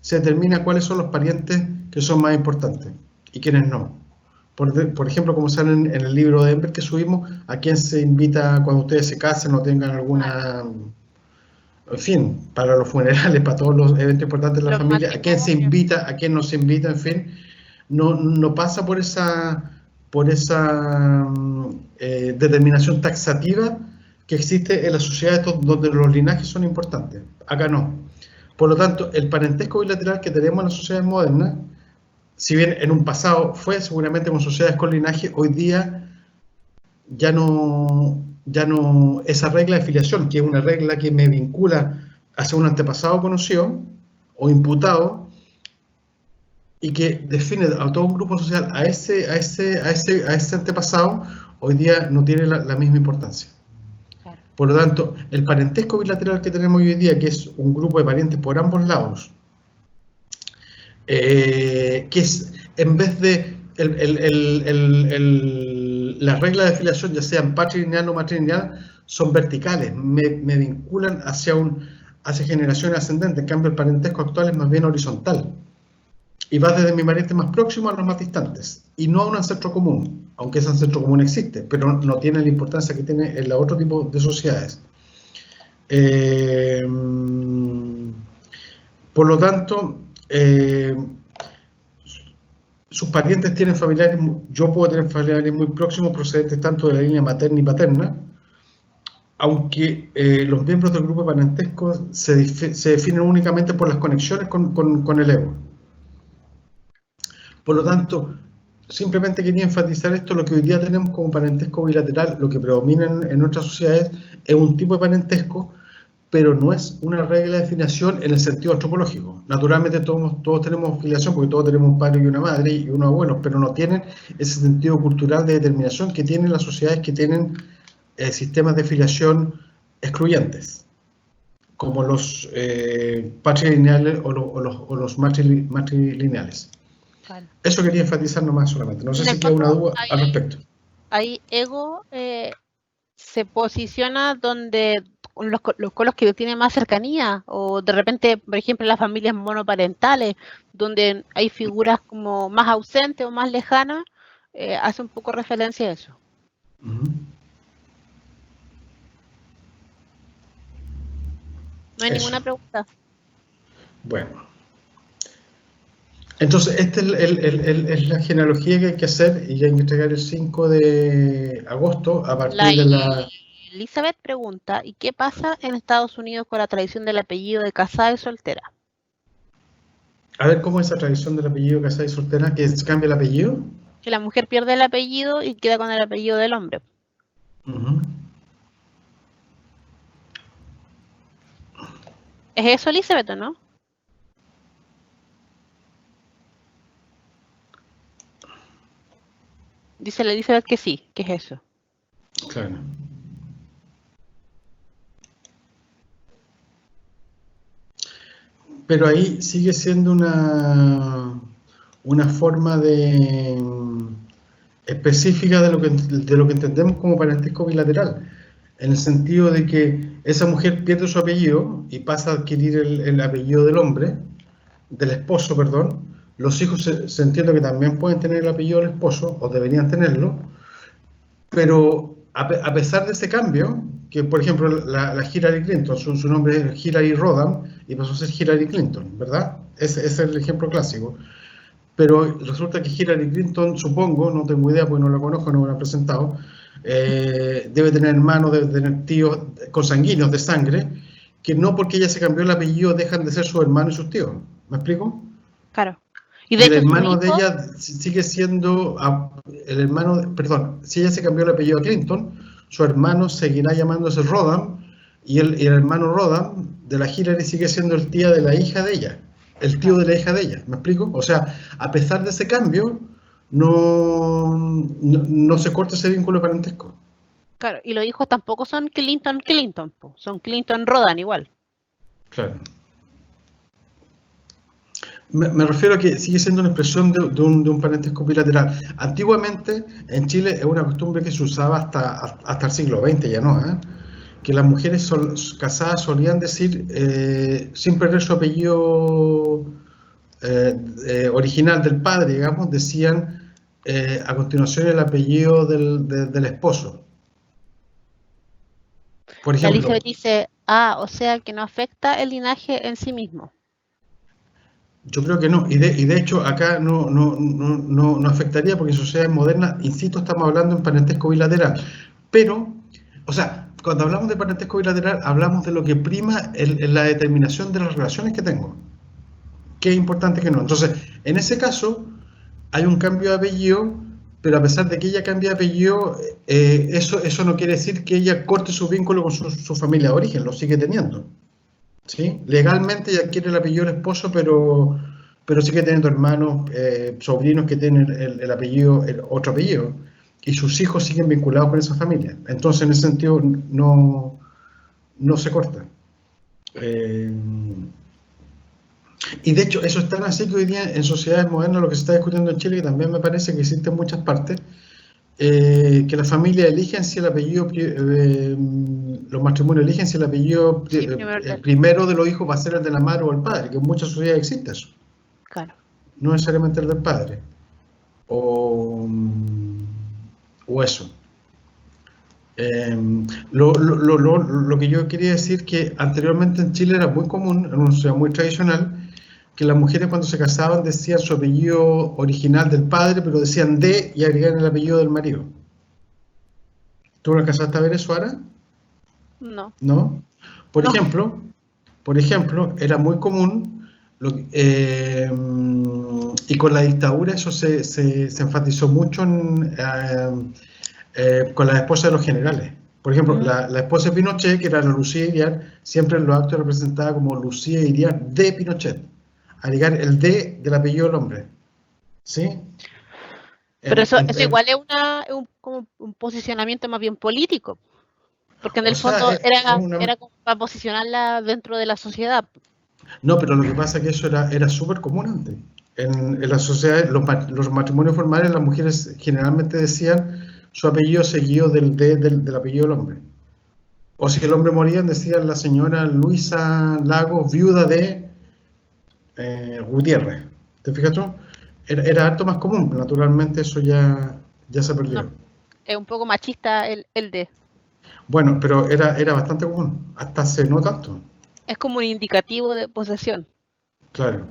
se determina cuáles son los parientes que son más importantes y quiénes no. Por ejemplo, como sale en el libro de Enver que subimos, a quién se invita cuando ustedes se casen o tengan alguna, en fin, para los funerales, para todos los eventos importantes de la familia, a quién se invita, a quién no se invita, en fin, no pasa por esa determinación taxativa que existe en las sociedades donde los linajes son importantes. Acá no. Por lo tanto, el parentesco bilateral que tenemos en las sociedades modernas, si bien en un pasado fue seguramente con sociedades con linaje, hoy día ya no esa regla de filiación, que es una regla que me vincula hacia un antepasado conocido o imputado y que define a todo un grupo social a ese antepasado, hoy día no tiene la misma importancia. Claro. Por lo tanto, el parentesco bilateral que tenemos hoy día, que es un grupo de parientes por ambos lados, que es, en vez de la regla de filiación, ya sean patrilineal o matrilineal, son verticales, me vinculan hacia generaciones ascendentes. En cambio, el parentesco actual es más bien horizontal y va desde mi pariente más próximo a los más distantes y no a un ancestro común, aunque ese ancestro común existe, pero no tiene la importancia que tiene en otro tipo de sociedades. Por lo tanto, sus parientes tienen familiares, yo puedo tener familiares muy próximos procedentes tanto de la línea materna y paterna, aunque los miembros del grupo de parentesco se definen únicamente por las conexiones con el ego. Por lo tanto, simplemente quería enfatizar esto: lo que hoy día tenemos como parentesco bilateral, lo que predomina en otras sociedades, es un tipo de parentesco, pero no es una regla de filiación en el sentido antropológico. Naturalmente todos tenemos filiación porque todos tenemos un padre y una madre y unos abuelos, pero no tienen ese sentido cultural de determinación que tienen las sociedades que tienen sistemas de filiación excluyentes, como los patrilineales o los matrilineales. Claro. Eso quería enfatizar nomás solamente. No sé si queda una duda al respecto. Ahí ego se posiciona donde con los que tienen más cercanía, o de repente, por ejemplo, las familias monoparentales, donde hay figuras como más ausentes o más lejanas, hace un poco referencia a eso. ¿No hay ninguna pregunta? Bueno. Entonces, esta es la genealogía que hay que hacer y hay que entregar el 5 de agosto a partir de la... Elizabeth pregunta, ¿y qué pasa en Estados Unidos con la tradición del apellido de casada y soltera? A ver, ¿cómo es esa tradición del apellido casada y soltera? ¿Que se cambia el apellido? Que la mujer pierde el apellido y queda con el apellido del hombre. ¿Es eso, Elizabeth, o no? Dice la Elizabeth que sí, que es eso. Claro. Pero ahí sigue siendo una forma específica de lo que entendemos como parentesco bilateral, en el sentido de que esa mujer pierde su apellido y pasa a adquirir el apellido del esposo, perdón. Los hijos se entiende que también pueden tener el apellido del esposo, o deberían tenerlo, pero a pesar de ese cambio, que por ejemplo la Hillary Clinton, su nombre es Hillary Rodham y pasó a ser Hillary Clinton, ¿verdad? Ese es el ejemplo clásico. Pero resulta que Hillary Clinton, supongo, no tengo idea porque no la conozco, no me la han presentado, debe tener hermanos, debe tener tíos consanguíneos de sangre, que no porque ella se cambió el apellido dejan de ser sus hermanos y sus tíos. ¿Me explico? Claro. Y de el hecho, hermano su de hijo, ella sigue siendo, el hermano, perdón, si ella se cambió el apellido a Clinton, su hermano seguirá llamándose Rodham, y el hermano Rodham de la Hillary sigue siendo el tío de la hija de ella, el tío de la hija de ella, ¿me explico? O sea, a pesar de ese cambio, no se corta ese vínculo de parentesco. claro, y los hijos tampoco son Clinton, po, son Clinton Rodan igual. Claro. Me refiero a que sigue siendo una expresión de un parentesco bilateral. Antiguamente, en Chile, es una costumbre que se usaba hasta el siglo XX, ya no, que las mujeres casadas solían decir, sin perder su apellido original del padre, digamos, decían a continuación el apellido del esposo. Por La ejemplo, Elizabeth dice, o sea que no afecta el linaje en sí mismo. yo creo que no, y de hecho acá no afectaría porque en sociedades modernas, insisto, estamos hablando en parentesco bilateral, pero, o sea, cuando hablamos de parentesco bilateral hablamos de lo que prima en la determinación de las relaciones que tengo, que es importante que no. Entonces, en ese caso, hay un cambio de apellido, pero a pesar de que ella cambie de apellido, eso no quiere decir que ella corte su vínculo con su familia de origen, lo sigue teniendo. ¿Sí? Legalmente ella adquiere el apellido del esposo, pero sigue teniendo hermanos, sobrinos que tienen el apellido, otro apellido, y sus hijos siguen vinculados con esa familia. Entonces, en ese sentido, no se corta. Y de hecho, eso es tan así que hoy día en sociedades modernas lo que se está discutiendo en Chile, que también me parece que existe en muchas partes, que las familias eligen si el apellido, los matrimonios eligen si el apellido primero de los hijos va a ser el de la madre o el padre, que en muchas sociedades existe eso. Claro. No necesariamente el del padre. O eso. Lo que yo quería decir que anteriormente en Chile era muy común, en una sociedad muy tradicional, que las mujeres cuando se casaban decían su apellido original del padre, pero decían de y agregaban el apellido del marido. ¿Tú no alcanzaste a ver eso, Ara? No. ¿No? Por No. ejemplo, era muy común, y con la dictadura eso se enfatizó mucho con las esposas de los generales. Por ejemplo, la esposa de Pinochet, que era la Lucía Iriar, siempre en los actos representada como Lucía Iriar de Pinochet. Agregar el D del apellido del hombre. ¿Sí? Pero eso igual es como un posicionamiento más bien político. Porque en el fondo era como para posicionarla dentro de la sociedad. No, pero lo que pasa es que eso era súper común antes. En la sociedad, los matrimonios formales, las mujeres generalmente decían su apellido seguido del D del apellido del hombre. O si el hombre moría, decían la señora Luisa Lagos, viuda de Gutiérrez. ¿Te fijas tú? Era harto más común, naturalmente eso ya se perdió. No, es un poco machista el D. Bueno, pero era bastante común, hasta hace no tanto. Es como un indicativo de posesión. Claro.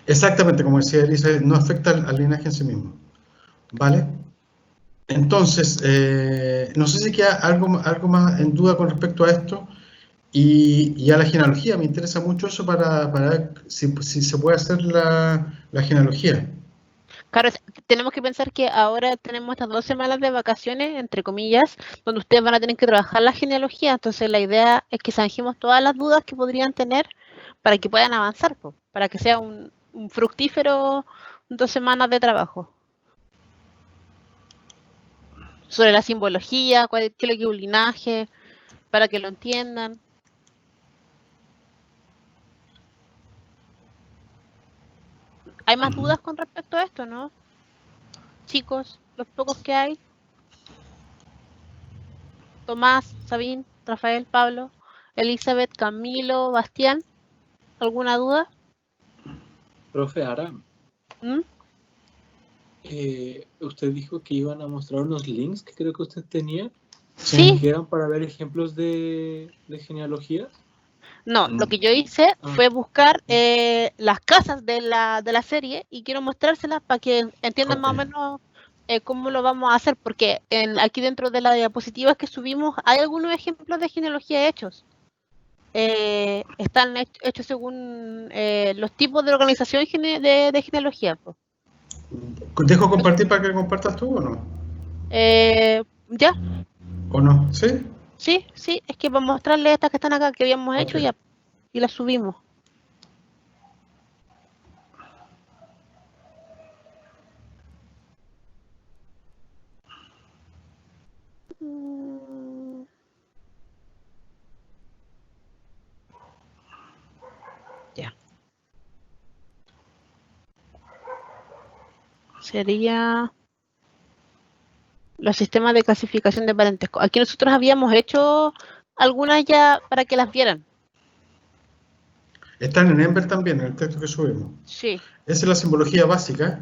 Exactamente, como decía Elisa, no afecta al linaje en sí mismo. ¿Vale? Entonces, no sé si queda algo más en duda con respecto a esto y a la genealogía. Me interesa mucho eso para ver si se puede hacer la genealogía. Claro, tenemos que pensar que ahora tenemos estas 2 semanas de vacaciones, entre comillas, donde ustedes van a tener que trabajar la genealogía. Entonces la idea es que zanjemos todas las dudas que podrían tener para que puedan avanzar, para que sea un fructífero 2 semanas de trabajo. Sobre la simbología, qué es lo que es un linaje, para que lo entiendan. ¿Hay más dudas con respecto a esto, no? Chicos, los pocos que hay. Tomás, Sabín, Rafael, Pablo, Elizabeth, Camilo, Bastián. ¿Alguna duda? Profe Aram. Usted dijo que iban a mostrar unos links que creo que usted tenía, Sí, que eran para ver ejemplos de genealogías. no, lo que yo hice fue buscar las casas de la serie y quiero mostrárselas para que entiendan más o menos cómo lo vamos a hacer, porque aquí dentro de las diapositivas que subimos hay algunos ejemplos de genealogía hechos. Están hechos según los tipos de organización de genealogía. Pues. ¿Dejo compartir para que compartas tú o no? ¿Ya? ¿O no? ¿Sí? Sí, es que para mostrarles estas que están acá que habíamos hecho Ok. y las subimos. Ya. Sería los sistemas de clasificación de parentesco. Aquí nosotros habíamos hecho algunas ya para que las vieran. Están en Ember también, en el texto que subimos. Sí, Esa es la simbología básica.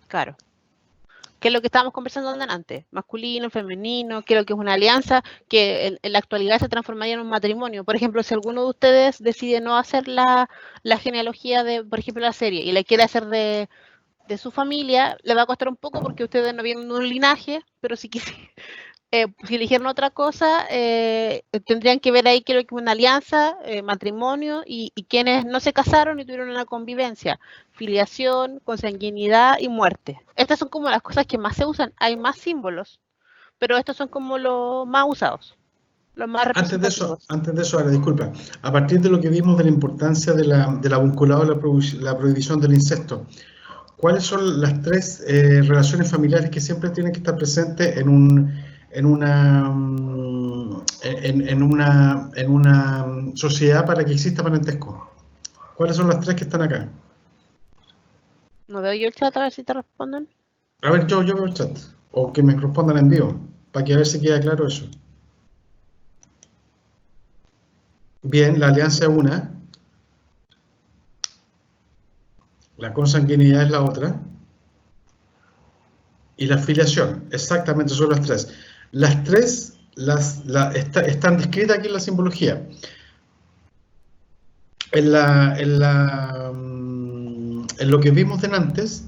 claro. ¿Qué es lo que estábamos conversando antes? Masculino, femenino, qué es lo que es una alianza, que en la actualidad se transformaría en un matrimonio. Por ejemplo, si alguno de ustedes decide no hacer la genealogía de, por ejemplo, la serie y la quiere hacer de su familia, le va a costar un poco porque ustedes no vienen de un linaje, pero si si eligieron otra cosa, tendrían que ver ahí que es una alianza, matrimonio y quienes no se casaron y tuvieron una convivencia, filiación, consanguinidad y muerte. Estas son como las cosas que más se usan. Hay más símbolos, pero estos son como los más usados, los más representativos. Antes de eso, ahora disculpa, a partir de lo que vimos de la importancia de la vinculado a la prohibición del incesto, ¿cuáles son las tres relaciones familiares que siempre tienen que estar presentes en una sociedad para que exista parentesco? ¿Cuáles son las tres que están acá? No veo yo el chat, a ver si te responden. A ver, yo veo el chat, o que me respondan en vivo, para que a ver si queda claro eso. Bien, la alianza es una, la consanguinidad es la otra, y la filiación, exactamente, son las tres. Las tres están descritas aquí en la simbología. En lo que vimos de antes,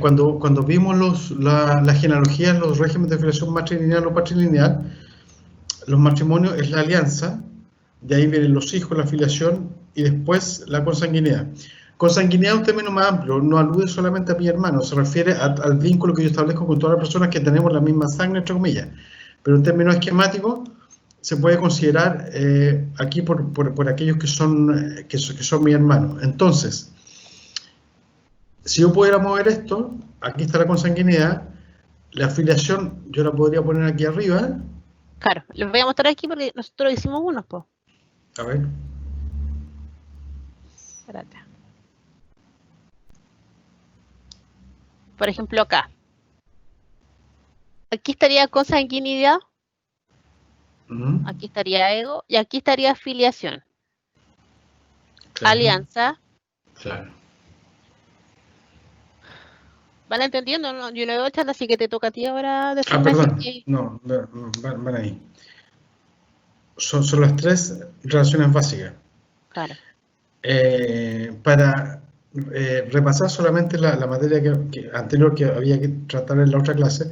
cuando vimos la genealogía, los regímenes de filiación matrilineal o patrilineal, los matrimonios es la alianza, de ahí vienen los hijos, la filiación y después la consanguinidad. Consanguinidad es un término más amplio, no alude solamente a mi hermano, se refiere al vínculo que yo establezco con todas las personas que tenemos la misma sangre, entre comillas. Pero en términos esquemáticos, se puede considerar aquí por aquellos que son mi hermano. Entonces, si yo pudiera mover esto, aquí está la consanguinidad, la afiliación yo la podría poner aquí arriba. Claro, les voy a mostrar aquí porque nosotros hicimos unos, pues. A ver. Espérate. Por ejemplo, acá. Aquí estaría consanguinidad. Aquí estaría ego y aquí estaría filiación. Claro. Alianza. Claro. ¿Van entendiendo? No, yo no veo chat, así que te toca a ti ahora decirme. Perdón. No, van ahí. Son las tres relaciones básicas. Claro. Para repasar solamente la materia anterior que había que tratar en la otra clase,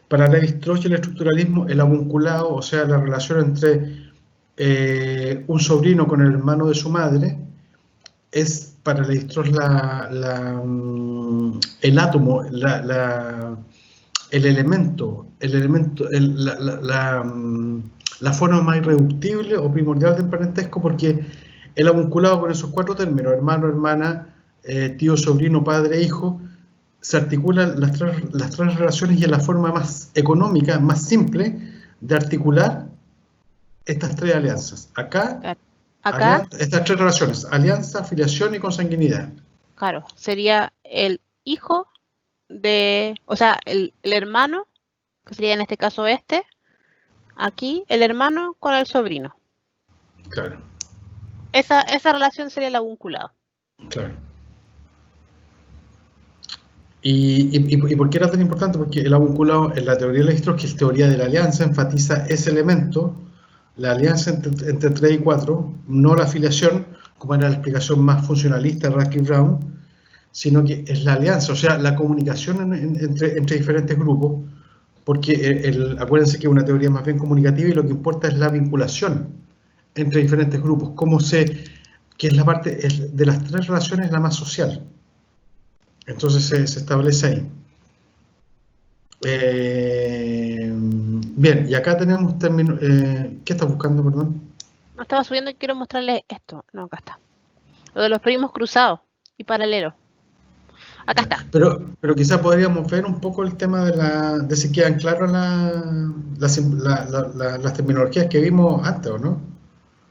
para Lévi-Strauss y el estructuralismo, el avunculado, o sea, la relación entre un sobrino con el hermano de su madre, es para Lévi-Strauss el átomo, el elemento, la forma más irreductible o primordial del parentesco, porque el avunculado con esos cuatro términos, hermano, hermana, tío, sobrino, padre, hijo, se articulan las tres relaciones y es la forma más económica, más simple de articular estas tres alianzas. Acá estas tres relaciones, alianza, filiación y consanguinidad. Claro, sería el hijo o sea, el hermano, que sería en este caso aquí, el hermano con el sobrino. Claro. Esa relación sería el avunculado. Claro. ¿Y por qué era tan importante? Porque el avunculado en la teoría de Levi-Strauss, que es teoría de la alianza, enfatiza ese elemento, la alianza entre 3 y 4, no la afiliación, como era la explicación más funcionalista de Radcliffe-Brown, sino que es la alianza, o sea, la comunicación entre diferentes grupos, porque acuérdense que es una teoría más bien comunicativa y lo que importa es la vinculación entre diferentes grupos, que es la parte de las 3 relaciones la más social. Entonces se establece ahí. Bien, y acá tenemos términos. ¿Qué estás buscando, perdón? No estaba subiendo y quiero mostrarles esto. No, acá está. Lo de los primos cruzados y paralelos. Acá está. Pero quizás podríamos ver un poco el tema de si quedan claras las terminologías que vimos antes, ¿o no?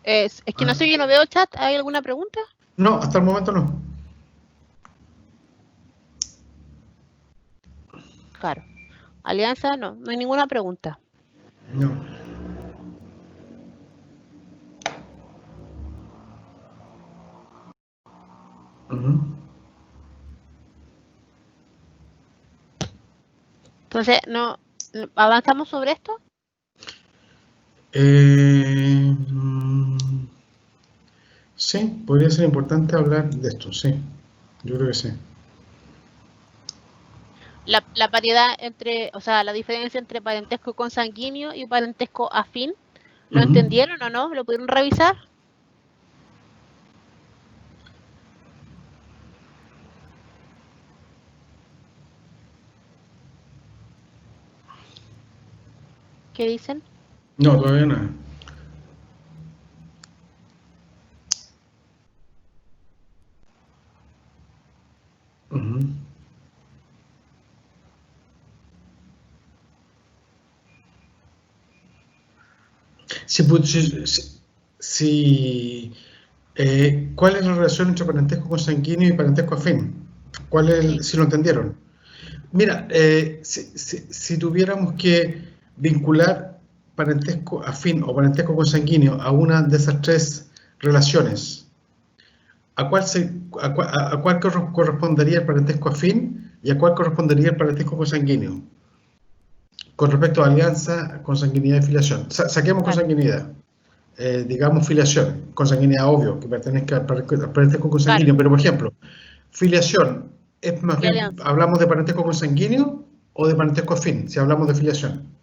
Es que no sé, yo no veo chat. ¿Hay alguna pregunta? No, hasta el momento no. Claro. Alianza, no hay ninguna pregunta. No. Entonces, ¿no avanzamos sobre esto? Sí, podría ser importante hablar de esto, sí. Yo creo que sí. La paridad o sea, la diferencia entre parentesco consanguíneo y parentesco afín, ¿lo entendieron o no? ¿Lo pudieron revisar? ¿Qué dicen? No, todavía no. ¿Cuál es la relación entre parentesco consanguíneo y parentesco afín? Si lo entendieron? Mira, si tuviéramos que vincular parentesco afín o parentesco consanguíneo a una de esas 3 relaciones, ¿a cuál correspondería el parentesco afín y a cuál correspondería el parentesco consanguíneo? Con respecto a alianza, consanguinidad y filiación. Saquemos consanguinidad. Digamos filiación. Consanguinidad, obvio, que pertenezca al parentesco consanguíneo. Pero, por ejemplo, filiación, ¿es más bien, hablamos de parentesco consanguíneo o de parentesco afín, si hablamos de filiación?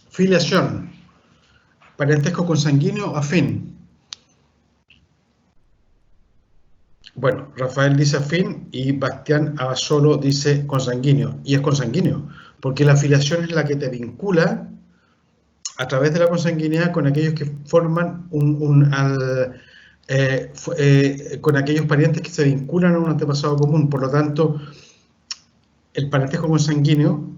Filiación, parentesco consanguíneo afín. Bueno, Rafael dice afín y Bastián Abasolo dice consanguíneo. Y es consanguíneo, porque la filiación es la que te vincula a través de la consanguinidad con aquellos que forman con aquellos parientes que se vinculan a un antepasado común. Por lo tanto, el parentesco consanguíneo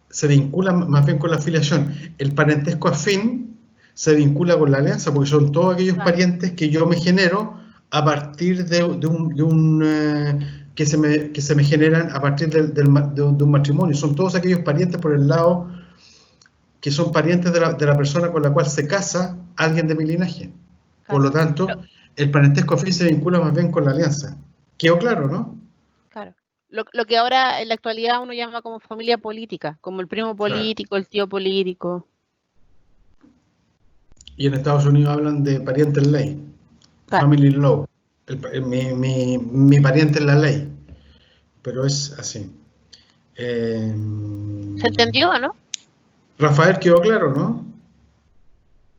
se vincula más bien con la filiación. El parentesco afín se vincula con la alianza, porque son todos aquellos parientes que yo me genero a partir de que se me generan a partir de un matrimonio. Son todos aquellos parientes por el lado que son parientes de la persona con la cual se casa alguien de mi linaje. Por lo tanto, el parentesco afín se vincula más bien con la alianza. ¿Quedó claro, no? Claro. Lo que ahora en la actualidad uno llama como familia política, como el primo político, el tío político. Y en Estados Unidos hablan de pariente en ley. Family law, mi pariente en la ley, pero es así. ¿Se entendió, no? Rafael, quedó claro, ¿no?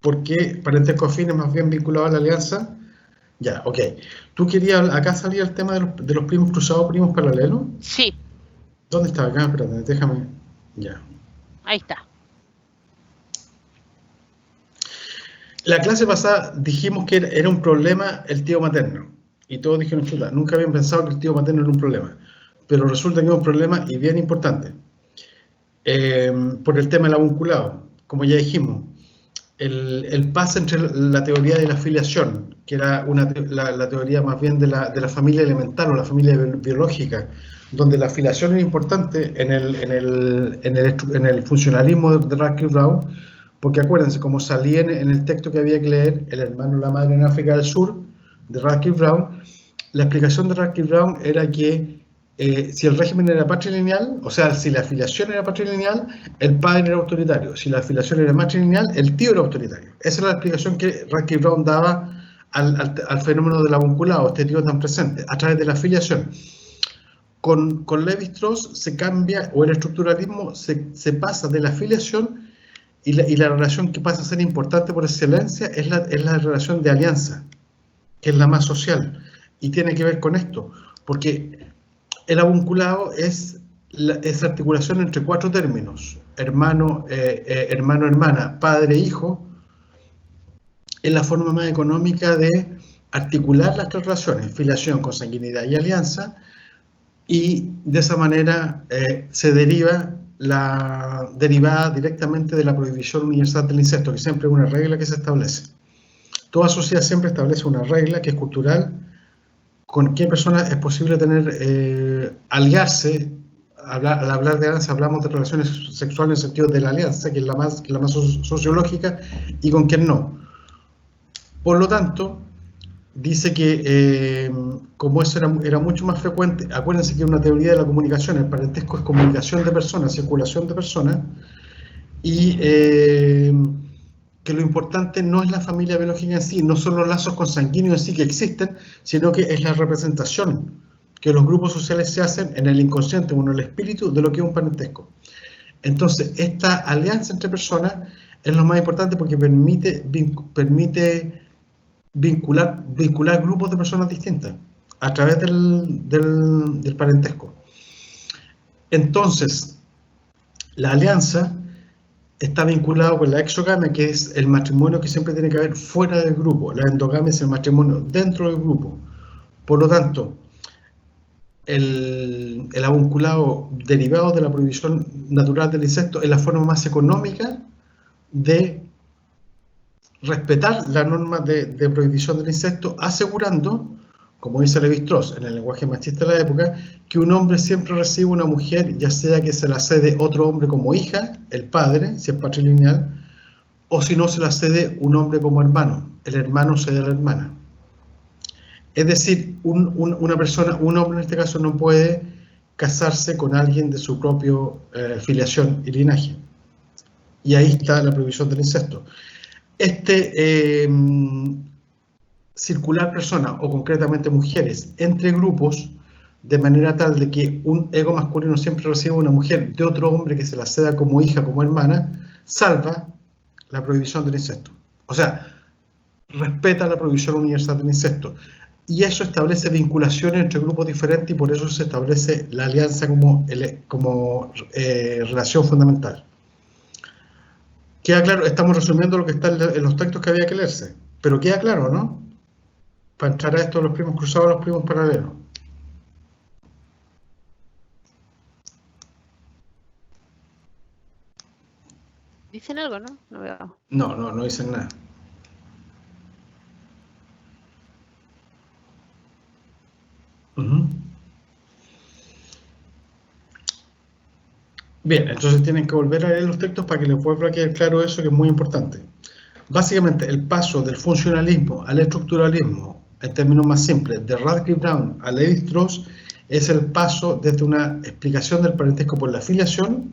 ¿Por qué parentesco afín es más bien vinculado a la alianza? Ya, ok. ¿Tú querías, acá salía el tema de los primos cruzados, primos paralelos? Sí. ¿Dónde está acá? Espérate, déjame. Ya. Ahí está. La clase pasada dijimos que era un problema el tío materno. Y todos dijeron, chuta, nunca habían pensado que el tío materno era un problema. Pero resulta que es un problema y bien importante. Por el tema del avunculado, como ya dijimos. el pase entre la teoría de la filiación, que era la teoría más bien de la familia elemental o la familia biológica, donde la filiación es importante en el funcionalismo de Radcliffe Brown, porque acuérdense, como salía en el texto que había que leer, El hermano y la madre en África del Sur, de Radcliffe Brown, la explicación de Radcliffe Brown era que si el régimen era patrilineal, o sea, si la afiliación era patrilineal, el padre era autoritario. Si la afiliación era matrilineal, el tío era autoritario. Esa era la explicación que Radcliffe Brown daba al fenómeno del avunculado, este tío tan presente, a través de la afiliación. Con Lévi-Strauss se cambia, o el estructuralismo se pasa de la afiliación y la relación que pasa a ser importante por excelencia es la relación de alianza, que es la más social, y tiene que ver con esto, porque el avunculado es articulación entre 4 términos: hermano, hermana, padre, hijo. Es la forma más económica de articular las 3 relaciones: filiación, consanguinidad y alianza, y de esa manera se derivada directamente de la prohibición universal del incesto, que siempre es una regla que se establece. Toda sociedad siempre establece una regla que es cultural. ¿Con qué persona es posible aliarse? Al hablar de alianza hablamos de relaciones sexuales en el sentido de la alianza, que es la más sociológica, y con quién no. Por lo tanto, dice que como eso era mucho más frecuente, acuérdense que es una teoría de la comunicación, el parentesco es comunicación de personas, circulación de personas, y que lo importante no es la familia biológica en sí, no son los lazos consanguíneos en sí que existen, sino que es la representación que los grupos sociales se hacen en el inconsciente o en el espíritu de lo que es un parentesco. Entonces, esta alianza entre personas es lo más importante porque permite vincular grupos de personas distintas a través del parentesco. Entonces, la alianza está vinculado con la exogamia, que es el matrimonio que siempre tiene que haber fuera del grupo. La endogamia es el matrimonio dentro del grupo. Por lo tanto, el avunculado derivado de la prohibición natural del incesto es la forma más económica de respetar la norma de prohibición del incesto, asegurando, como dice Lévi-Strauss en el lenguaje machista de la época, que un hombre siempre recibe una mujer, ya sea que se la cede otro hombre como hija, el padre, si es patrilineal, o si no se la cede un hombre como hermano, el hermano cede a la hermana. Es decir, un hombre en este caso no puede casarse con alguien de su propia filiación y linaje. Y ahí está la prohibición del incesto. Circular personas, o concretamente mujeres, entre grupos, de manera tal de que un ego masculino siempre reciba una mujer de otro hombre que se la ceda como hija, como hermana, salva la prohibición del incesto. O sea, respeta la prohibición universal del incesto. Y eso establece vinculaciones entre grupos diferentes y por eso se establece la alianza como relación fundamental. Queda claro, estamos resumiendo lo que está en los textos que había que leerse, pero queda claro, ¿no? Para entrar a esto de los primos cruzados, los primos paralelos. ¿Dicen algo, no? No veo. No dicen nada. Bien, entonces tienen que volver a leer los textos para que les vuelva a quedar claro eso, que es muy importante. Básicamente, el paso del funcionalismo al estructuralismo, en términos más simples, de Radcliffe Brown a Lévi-Strauss, es el paso desde una explicación del parentesco por la filiación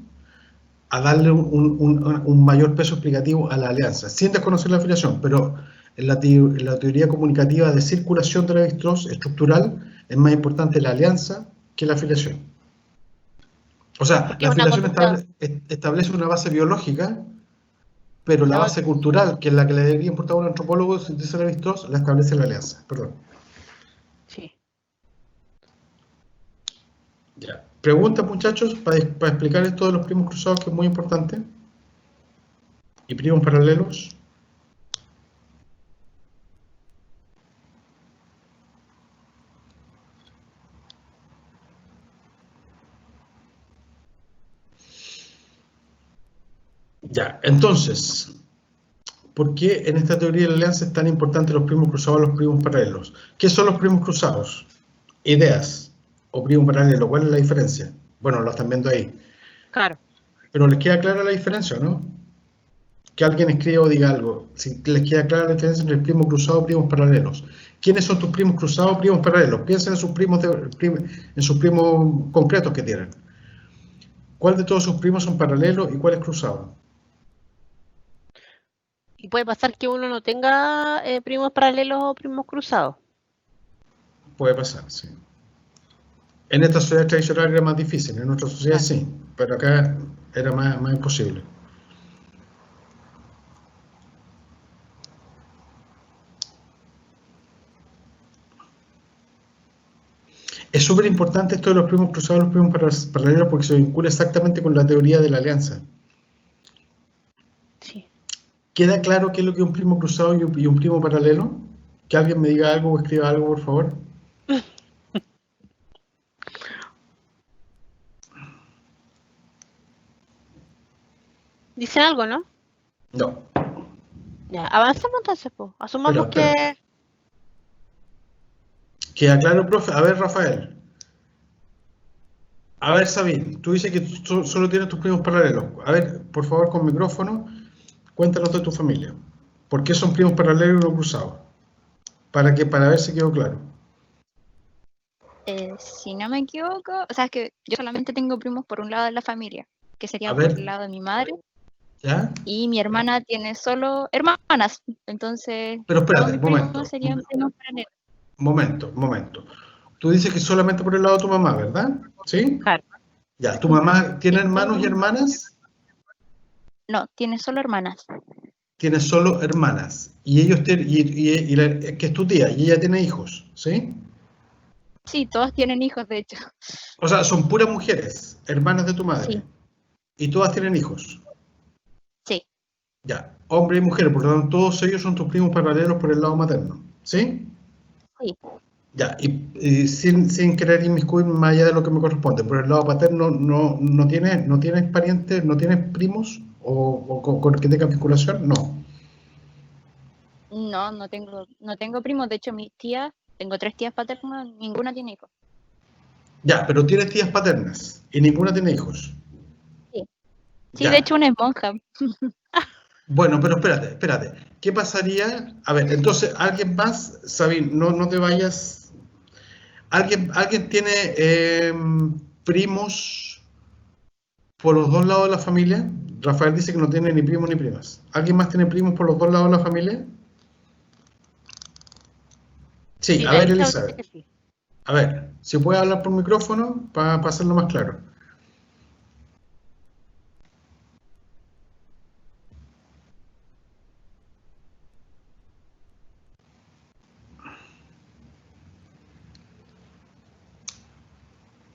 a darle un mayor peso explicativo a la alianza, sin desconocer la filiación, pero en la teoría comunicativa de circulación de Lévi-Strauss estructural es más importante la alianza que la filiación. O sea, la filiación establece una base biológica, pero la base cultural, que es la que le debería importar a un antropólogo, dice Lévi-Strauss, la establece la alianza. Perdón. Sí. Ya. Preguntas, muchachos, para explicar esto de los primos cruzados, que es muy importante. Y primos paralelos. Ya, entonces, ¿por qué en esta teoría de la alianza es tan importante los primos cruzados a los primos paralelos? ¿Qué son los primos cruzados? Ideas o primo paralelo, ¿cuál es la diferencia? Bueno, lo están viendo ahí. Claro. Pero les queda clara la diferencia, ¿no? Que alguien escriba o diga algo. Si les queda clara la diferencia entre el primo cruzado y primos paralelos. ¿Quiénes son tus primos cruzados o primos paralelos? Piensen en sus primos concretos que tienen. ¿Cuál de todos sus primos son paralelos y cuál es cruzado? Y puede pasar que uno no tenga primos paralelos o primos cruzados. Puede pasar, sí. En esta sociedad tradicional era más difícil, en nuestra sociedad sí, pero acá era más imposible. Es súper importante esto de los primos cruzados y los primos paralelos porque se vincula exactamente con la teoría de la alianza. Sí. ¿Queda claro qué es lo que es un primo cruzado y un primo paralelo? Que alguien me diga algo o escriba algo, por favor. Dicen algo, ¿no? No. Ya, avancemos entonces, pues. Asumamos Espera. ¿Queda claro, profe? A ver, Rafael. A ver, Sabine, tú dices que tú solo tienes tus primos paralelos. A ver, por favor, con micrófono, cuéntanos de tu familia. ¿Por qué son primos paralelos y no cruzados? Para ver si quedó claro. Si no me equivoco, o sea, es que yo solamente tengo primos por un lado de la familia, que sería A por ver. el lado de mi madre, ¿Ya? y mi hermana tiene solo hermanas, entonces Pero espérate, todos mis primos serían primos paralelos. Momento. Tú dices que solamente por el lado de tu mamá, ¿verdad? ¿Sí? Claro. Ya, ¿tu mamá tiene hermanos y hermanas? No, tiene solo hermanas. Tiene solo hermanas. Y ellos tienen, que es tu tía, y ella tiene hijos, ¿sí? Sí, todos tienen hijos, de hecho. O sea, son puras mujeres, hermanas de tu madre. Sí. Y todas tienen hijos. Sí. Ya, hombre y mujer, por lo tanto, todos ellos son tus primos paralelos por el lado materno, ¿sí? Sí. Ya, y sin querer inmiscuirme más allá de lo que me corresponde, por el lado paterno no tienes parientes, no tienes primos o con que tengan vinculación, no. No tengo primos, de hecho mis tías, tengo 3 tías paternas, ninguna tiene hijos. Ya, pero tienes tías paternas y ninguna tiene hijos. Sí, Ya. de hecho una es monja. Bueno, pero espérate. ¿Qué pasaría? A ver, entonces, ¿alguien más? Sabine, no te vayas. ¿Alguien tiene primos por los dos lados de la familia? Rafael dice que no tiene ni primos ni primas. ¿Alguien más tiene primos por los dos lados de la familia? Sí, a ver, Elizabeth. Sí. A ver, si puede hablar por micrófono para hacerlo más claro.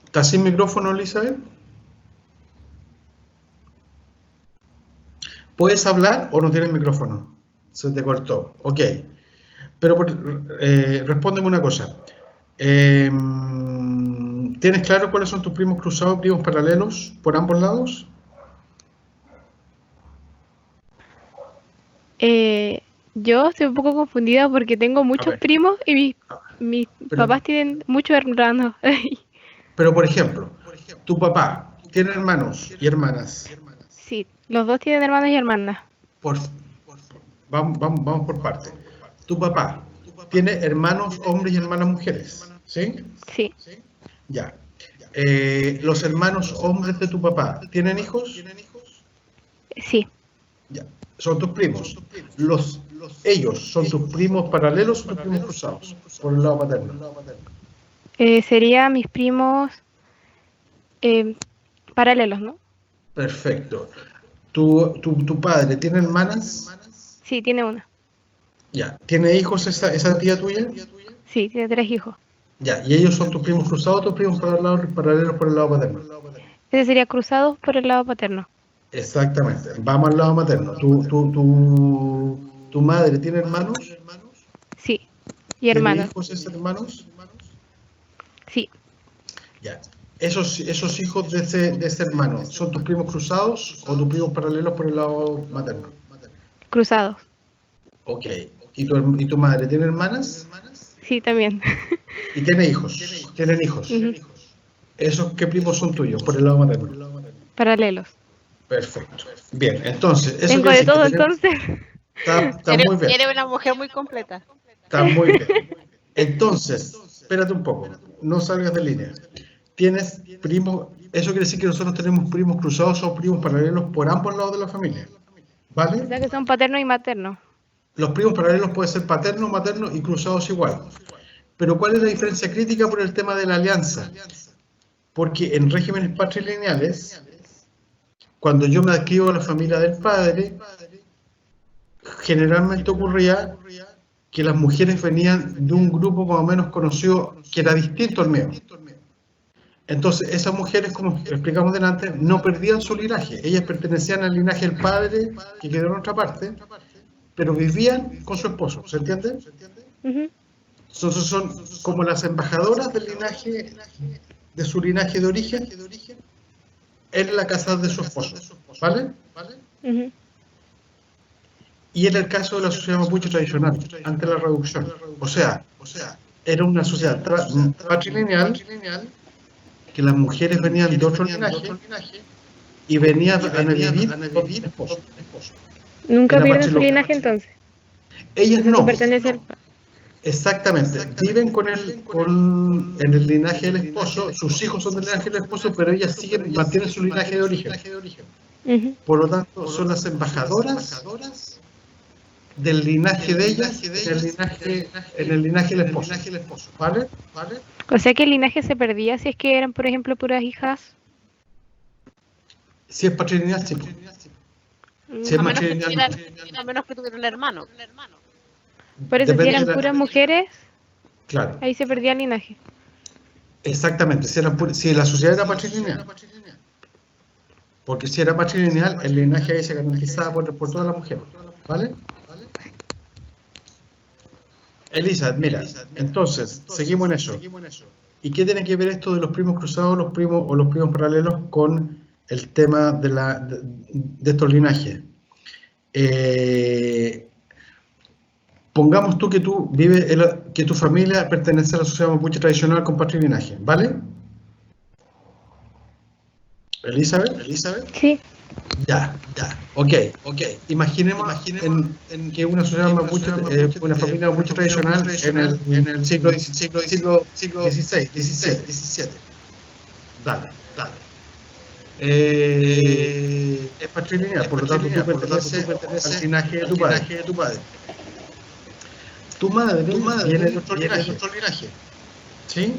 ¿Estás sin micrófono, Elizabeth? ¿Puedes hablar o no tienes micrófono? Se te cortó. Ok. Pero respóndeme una cosa. ¿Tienes claro cuáles son tus primos cruzados, primos paralelos por ambos lados? Yo estoy un poco confundida porque tengo muchos primos y mis papás tienen muchos hermanos. Pero, por ejemplo, tu papá tiene hermanos y hermanas. Sí, los dos tienen hermanos y hermanas. Vamos por parte. Tu papá tiene hermanos hombres y hermanas mujeres, ¿sí? Sí. Ya. ¿Los hermanos hombres de tu papá tienen hijos? Sí. Ya. Son tus primos. ¿Ellos son tus primos paralelos o tus primos cruzados? Por el lado paterno. Serían mis primos paralelos, ¿no? Perfecto. ¿Tu padre tiene hermanas? Sí, tiene una. Ya. ¿Tiene hijos esa tía tuya? Sí, tiene 3 hijos. Ya. ¿Y ellos son tus primos cruzados o tus primos paralelos por el lado paterno? Ese sería cruzados por el lado paterno. Exactamente. Vamos al lado materno. ¿Tu madre tiene hermanos? Sí. ¿Y hermanos? ¿Tiene hijos esos hermanos? Sí. Ya. ¿Esos hijos de ese hermano son tus primos cruzados o tus primos paralelos por el lado materno? Cruzados. Ok. ¿Y tu madre tiene hermanas? Sí, también. ¿Y tiene hijos? ¿Tienen hijos? Ujú. ¿Esos qué primos son tuyos por el lado materno? Paralelos. Perfecto. Bien, entonces, eso Tengo quiere de decir que todo tenemos- entonces. está muy bien. Eres una mujer muy completa. Está muy bien. Entonces, espérate un poco, no salgas de línea. Tienes primos, eso quiere decir que nosotros tenemos primos cruzados o primos paralelos por ambos lados de la familia. O ¿Vale? sea que son paternos y maternos. Los primos paralelos pueden ser paternos, maternos y cruzados igual. Pero ¿cuál es la diferencia crítica por el tema de la alianza? Porque en regímenes patrilineales, cuando yo me adscribo a la familia del padre, generalmente ocurría que las mujeres venían de un grupo más o menos conocido que era distinto al mío. Entonces, esas mujeres, como explicamos delante, no perdían su linaje. Ellas pertenecían al linaje del padre, que quedó en otra parte, pero vivían con su esposo. ¿Se entiende? Ujú. Entonces, son como las embajadoras del linaje, de su linaje de origen, en la casa de su esposo. ¿Vale? Ujú. Y en el caso de la sociedad mapuche tradicional, ante la reducción. O sea, era una sociedad patrilineal, que las mujeres venían de otro linaje y venían a vivir con el esposo. Nunca Era pierden su matriloca. linaje entonces. Ellas Eso no, pertenece al exactamente, viven en el linaje del esposo, sus hijos son del linaje del esposo, pero ellas mantienen su linaje de origen. Ujú. Por lo tanto, son las embajadoras del linaje de ellas en el linaje del esposo. ¿Vale? O sea que el linaje se perdía si es que eran, por ejemplo, puras hijas. Si es patrilineal, sí. Si es A menos que matrilineal, a menos que tuviera un hermano. Por eso, si depende eran de la- puras mujeres, Claro, ahí se perdía el linaje. exactamente. Si la sociedad era patrilineal. Porque si era matrilineal, el linaje ahí se garantizaba por todas las mujeres. ¿Vale? Elisa, mira, entonces, seguimos en eso. ¿Y qué tiene que ver esto de los primos cruzados, los primos paralelos con el tema de estos linajes? Pongamos tú que tú vives, que tu familia pertenece a la sociedad mapuche tradicional con patrilineaje, ¿vale? Elizabeth. Sí. Ya, ok. Imaginemos que una sociedad mapuche, una familia mapuche tradicional en el siglo XVI. Dale. Es patrilineal, por lo tanto tú perteneces al linaje de tu padre. Tu madre viene de otro linaje. ¿Sí?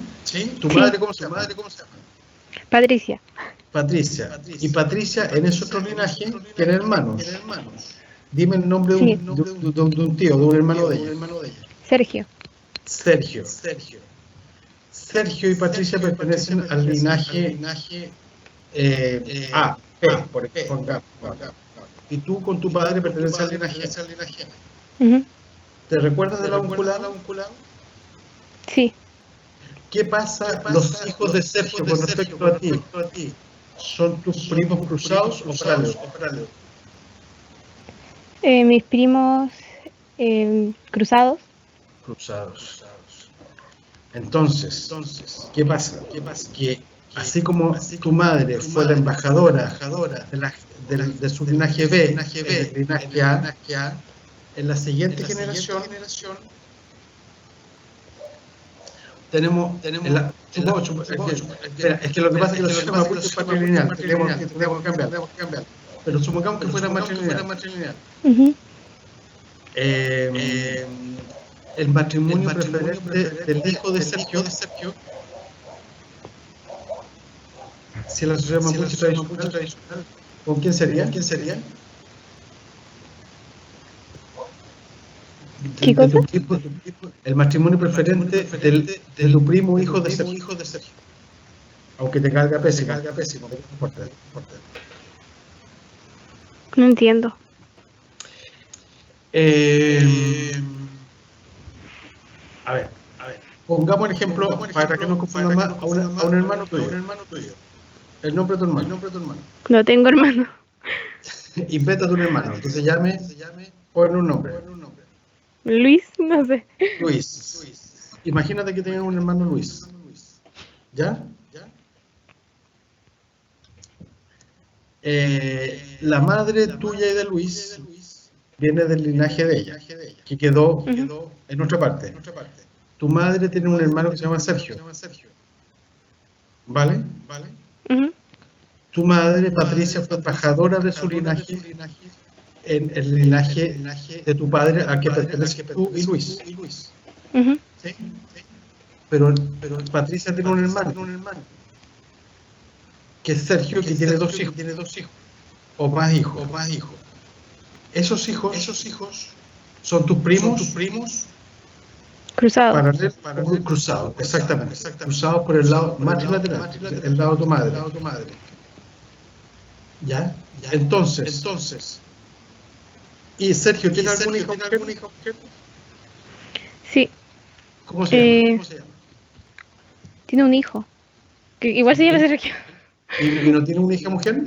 ¿Tu madre cómo se llama? Patricia. Patricia. Y Patricia en ese otro linaje tiene hermanos. Dime el nombre de un tío, de un hermano de ella. Sergio. Sergio. Sergio y Patricia pertenecen al linaje A, P, por ejemplo. Y tú con tu padre perteneces al linaje. Ujú. ¿Te recuerdas de la unculada? Sí. ¿Qué pasa los hijos de Sergio con respecto a ti? ¿Son tus primos cruzados o paralelos? Mis primos cruzados. Cruzados. Entonces, ¿qué pasa? Que así como tu madre fue la embajadora de su linaje B, el linaje A, en la siguiente generación tenemos espera, es que lo que pasa es que los sistemas mapuche es patrilineal, tenemos que cambiar. Pero supongamos que fuera matrilineal. Ujú. El matrimonio preferente del hijo de Sergio, si la sociedad mapuche tradicional, ¿con quién sería? ¿Qué cosa? El matrimonio preferente de tu primo hijo de Sergio. Aunque te carga pésimo. No importa. No entiendo. A ver. Pongamos el ejemplo, para que no confundamos más, a un hermano tuyo. El nombre de tu hermano. No tengo hermano. Invéntate un hermano. Entonces ponle un nombre. Luis, no sé. Luis. Imagínate que tengas un hermano Luis. ¿Ya? La madre tuya y de Luis viene del linaje de ella, que quedó en otra parte. Tu madre tiene un hermano que se llama Sergio. ¿Vale? Ujú. Tu madre, Patricia, fue embajadora de su linaje en el linaje de tu padre, a que pertenece tú y Luis. Ujú. ¿Sí? Pero Patricia tiene un hermano, que es Sergio, que tiene dos hijos, o más hijos. Esos hijos son tus primos Cruzado. cruzados, exactamente. Cruzados por el lado matrilateral, el lado de tu madre. ¿Ya? Entonces, ¿y Sergio tiene algún hijo mujer? Sí, ¿Cómo se llama? tiene un hijo. Que igual se llama Sergio. ¿Y no tiene una hija mujer?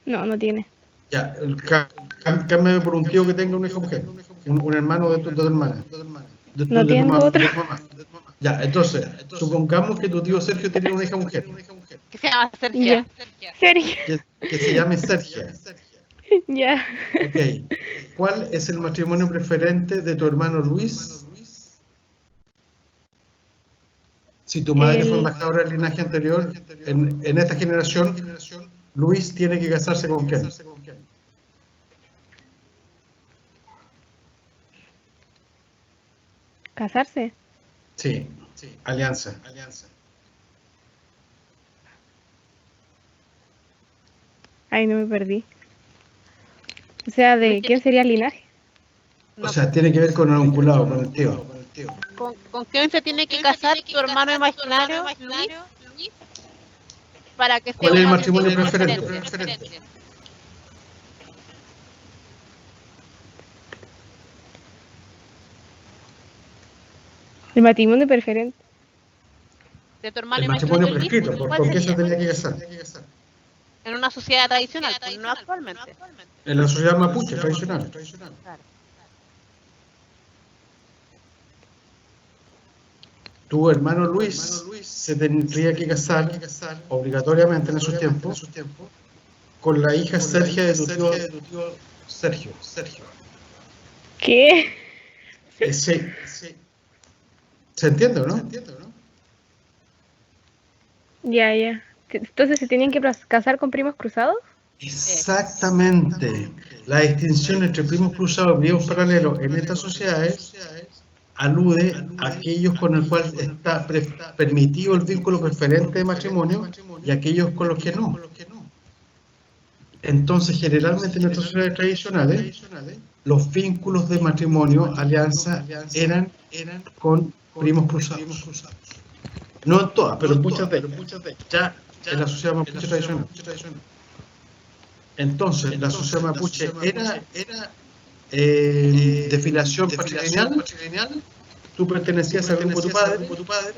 No, no tiene. Ya, cámbiame por un tío que tenga una hija mujer. Un hermano de tu hermana. No tengo otro. de tu mamá. Ya, entonces, supongamos que tu tío Sergio tiene una hija mujer, Que se llama Sergio. Ya. Sergio. que se llame Sergia. Ya. Ok. ¿Cuál es el matrimonio preferente de tu hermano Luis? Si tu madre fue embajadora del linaje anterior, en esta generación, Luis tiene que casarse con quién. ¿Casarse? Sí, alianza. Ay, no me perdí. O sea, ¿de quién sería el linaje? O sea, tiene que ver con el unculado, con el tío. ¿Con quién se tiene que casar tu hermano imaginario, Luis? Para que sea ¿Cuál es el un matrimonio preferente? preferente? El matrimonio preferente. De tu hermano El matrimonio imaginario, prescrito, Luis, ¿por ¿cuál qué se sería? tenía que casar? En una sociedad tradicional, pues, no actualmente. En la sociedad mapuche tradicional. Claro. Tu hermano Luis se tendría que casar obligatoriamente en esos tiempos con la hija Sergia de tu tío Sergio. ¿Qué? Sí. ¿Se entiende o no? Ya. Entonces, ¿se tenían que casar con primos cruzados? Exactamente. La distinción entre primos cruzados y primos paralelos en estas sociedades alude a aquellos con el cual está permitido el vínculo preferente de matrimonio y aquellos con los que no. Entonces, generalmente en nuestras sociedades tradicionales, los vínculos de matrimonio, alianza, eran con primos cruzados. No en todas, pero en muchas de ellas. Ya en la sociedad mapuche tradicional. Entonces, la sociedad mapuche era de filiación patrilineal. Tú pertenecías al grupo de tu padre,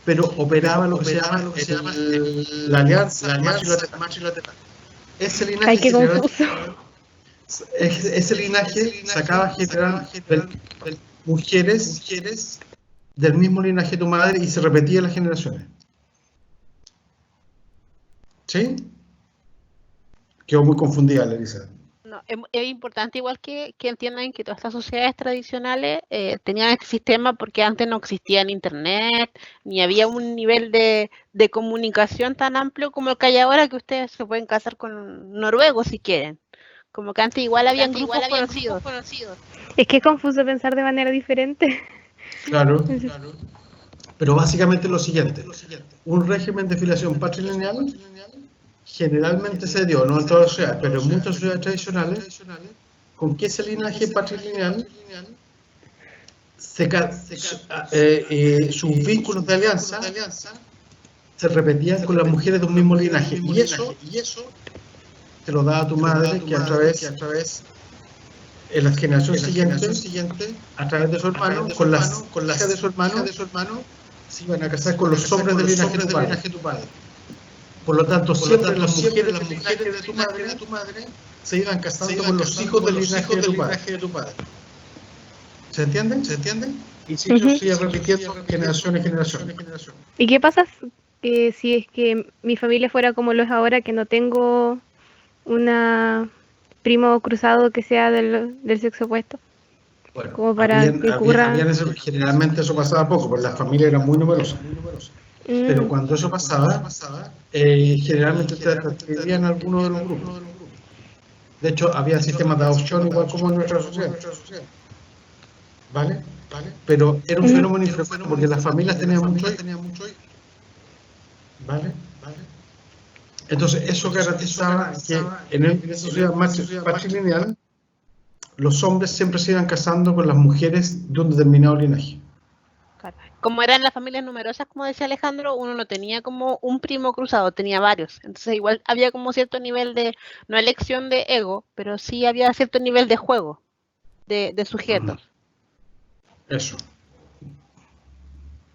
pero operaba lo que se llama la alianza matrilateral. Ese linaje, Ay, qué confuso. ese linaje sacaba generalmente mujeres del mismo linaje de tu madre y se repetía en las generaciones. ¿Sí? Quedó muy confundida la Elisa. No, es importante igual que entiendan que todas estas sociedades tradicionales tenían este sistema porque antes no existía ni internet, ni había un nivel de comunicación tan amplio como el que hay ahora, que ustedes se pueden casar con noruegos si quieren. Como que antes igual habían grupos conocidos. Es que es confuso pensar de manera diferente. Claro. Pero básicamente lo siguiente. Un régimen de filiación patrilineal generalmente se dio, no en todas las sociedades, pero en muchas sociedades tradicionales, con que ese linaje patrilineal sus vínculos de alianza se repetían con las mujeres de un mismo linaje. Y eso te lo daba tu madre, que a través en las generaciones siguientes, a través de su hermano, con las hijas de su hermano, se iban a casar con los hombres del linaje de tu padre. Por lo tanto, siempre las mujeres de tu madre se iban casando con los hijos del linaje de tu padre. ¿Se entiende? Y si eso sigue repitiendo generación en generación. ¿Y qué pasa si es que mi familia fuera como lo es ahora, que no tengo una primo cruzado que sea del sexo opuesto? Bueno, Como para que ocurra... generalmente eso pasaba poco, porque las familias eran muy numerosas. Pero cuando eso pasaba, generalmente te transcribían alguno de los grupos. De hecho, había sistemas de adopción igual como en nuestra sociedad. ¿Vale? Pero era un fenómeno infrecuente porque las familias tenían mucho hijo. ¿Vale? Entonces, eso garantizaba que en esa sociedad matrilineal, los hombres siempre se iban casando con las mujeres de un determinado linaje. Claro. Como eran las familias numerosas, como decía Alejandro, uno no tenía como un primo cruzado, tenía varios. Entonces igual había como cierto nivel de, no elección de ego, pero sí había cierto nivel de juego, de sujetos. Eso.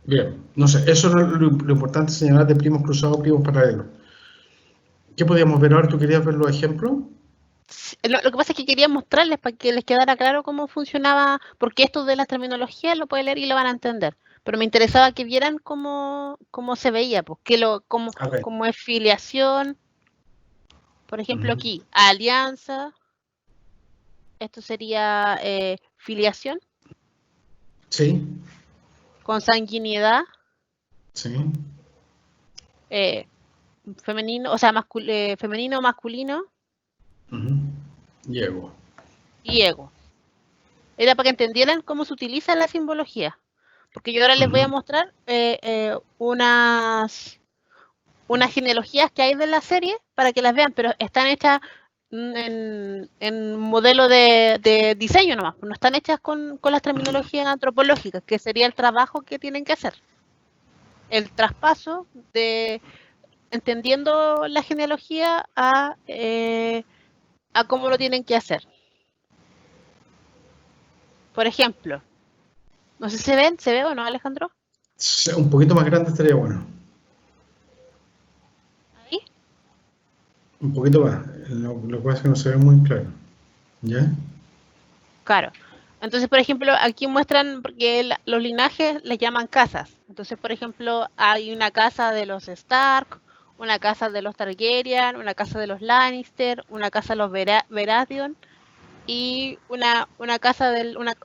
Bien, no sé, eso es lo importante señalar de primos cruzados, primos paralelos. ¿Qué podíamos ver ahora? ¿Tú querías ver los ejemplos? Lo que pasa es que quería mostrarles para que les quedara claro cómo funcionaba, porque esto de las terminologías lo pueden leer y lo van a entender. Pero me interesaba que vieran cómo se veía, pues, cómo es filiación. Por ejemplo, aquí, alianza. Esto sería filiación. Sí. Consanguinidad. Sí. Femenino, o sea, femenino, masculino. Y ego. Y ego. Era para que entendieran cómo se utiliza la simbología. Porque yo ahora les voy a mostrar unas genealogías que hay de la serie para que las vean, pero están hechas en modelo de diseño nomás, no están hechas con las terminologías antropológicas, que sería el trabajo que tienen que hacer. El traspaso de entendiendo la genealogía a cómo lo tienen que hacer. Por ejemplo, no sé si ¿se ve o no, Alejandro? Un poquito más grande estaría bueno. ¿Ahí? Un poquito más. Lo que pasa es que no se ve muy claro. ¿Ya? Claro. Entonces, por ejemplo, aquí muestran, porque los linajes les llaman casas. Entonces, por ejemplo, hay una casa de los Stark, una casa de los Targaryen, una casa de los Lannister, una casa de los Baratheon y una casa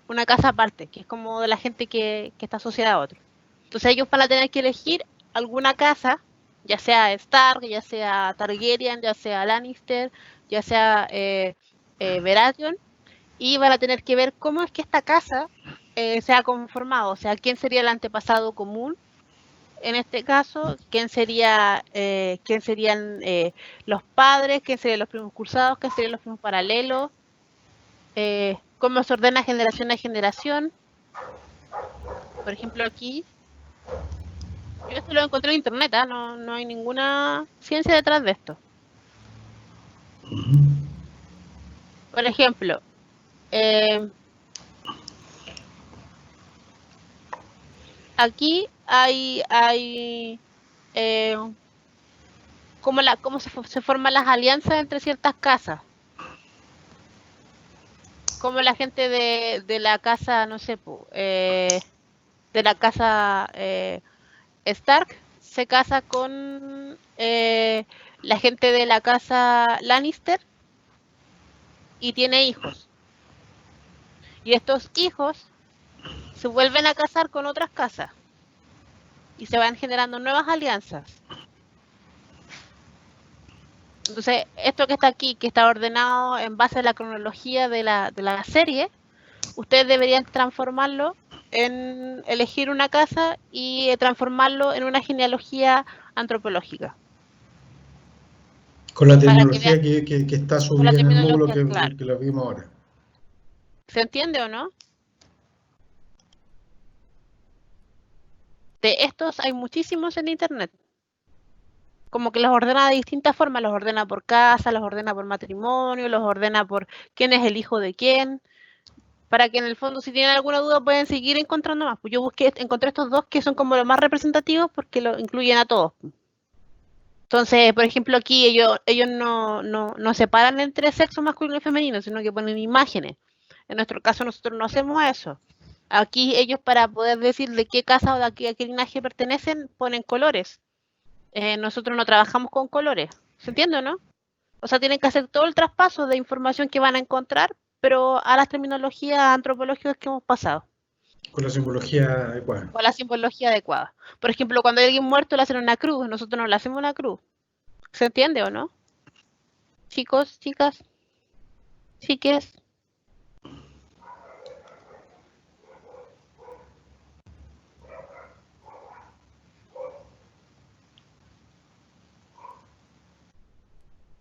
una casa aparte, que es como de la gente que está asociada a otro. Entonces ellos van a tener que elegir alguna casa, ya sea Stark, ya sea Targaryen, ya sea Lannister, ya sea Baratheon, y van a tener que ver cómo es que esta casa se ha conformado, o sea, quién sería el antepasado común en este caso, quién serían los padres, quién serían los primos cruzados, quién serían los primos paralelos, cómo se ordena generación a generación. Por ejemplo, aquí, yo esto lo encontré en internet, no hay ninguna ciencia detrás de esto. Por ejemplo, aquí hay cómo se forman las alianzas entre ciertas casas. Como la gente de la casa, no sé, de la casa Stark se casa con la gente de la casa Lannister y tiene hijos. Y estos hijos se vuelven a casar con otras casas y se van generando nuevas alianzas. Entonces, esto que está aquí, que está ordenado en base a la cronología de la serie, ustedes deberían transformarlo en elegir una casa y transformarlo en una genealogía antropológica. Con la terminología que está subida en el módulo claro. que lo vimos ahora. ¿Se entiende o no? De estos hay muchísimos en internet. Como que los ordena de distintas formas, los ordena por casa, los ordena por matrimonio, los ordena por quién es el hijo de quién, para que en el fondo si tienen alguna duda pueden seguir encontrando más. Pues yo encontré estos dos que son como los más representativos porque lo incluyen a todos. Entonces, por ejemplo, aquí ellos no separan entre sexo masculino y femenino, sino que ponen imágenes. En nuestro caso nosotros no hacemos eso. Aquí ellos, para poder decir de qué casa o de a qué linaje pertenecen, ponen colores. Nosotros no trabajamos con colores, ¿se entiende o no? O sea, tienen que hacer todo el traspaso de información que van a encontrar, pero a las terminologías antropológicas que hemos pasado, Con la simbología adecuada. o a la simbología adecuada. Por ejemplo, cuando hay alguien muerto le hacen una cruz, nosotros no le hacemos una cruz. ¿Se entiende o no? Chicos, chicas, chiques.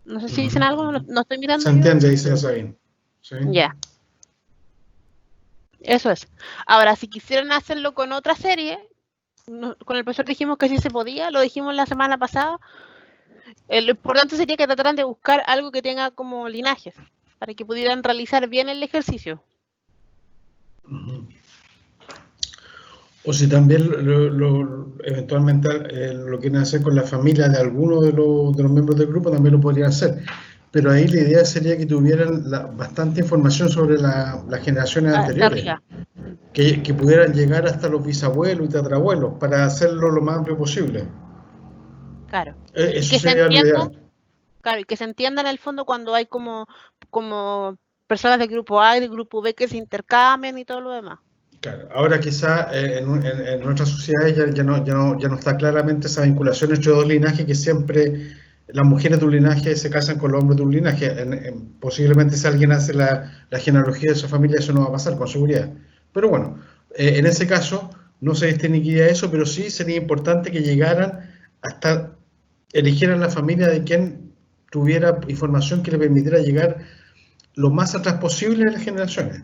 No sé si dicen algo, no estoy mirando. Se entiende, dice Sabine. ¿Sí? Ya. Eso es. Ahora, si quisieran hacerlo con otra serie, con el profesor dijimos que sí se podía, lo dijimos la semana pasada. Lo importante sería que trataran de buscar algo que tenga como linajes, para que pudieran realizar bien el ejercicio. O si también eventualmente lo quieren hacer con la familia de alguno de los miembros del grupo, también lo podrían hacer. Pero ahí la idea sería que tuvieran bastante información sobre las generaciones anteriores, que pudieran llegar hasta los bisabuelos y tatarabuelos para hacerlo lo más amplio posible. Claro. Eso sería lo ideal. Claro, y que se entienda en el fondo cuando hay como personas del grupo A y del grupo B que se intercambian y todo lo demás. Claro, ahora quizá en nuestras sociedades ya no está claramente esa vinculación entre dos linajes, que siempre las mujeres de un linaje se casan con los hombres de un linaje. Posiblemente si alguien hace la genealogía de su familia, eso no va a pasar con seguridad. Pero bueno, en ese caso no se distinguiría eso, pero sí sería importante que llegaran hasta eligieran la familia de quien tuviera información que le permitiera llegar lo más atrás posible en las generaciones.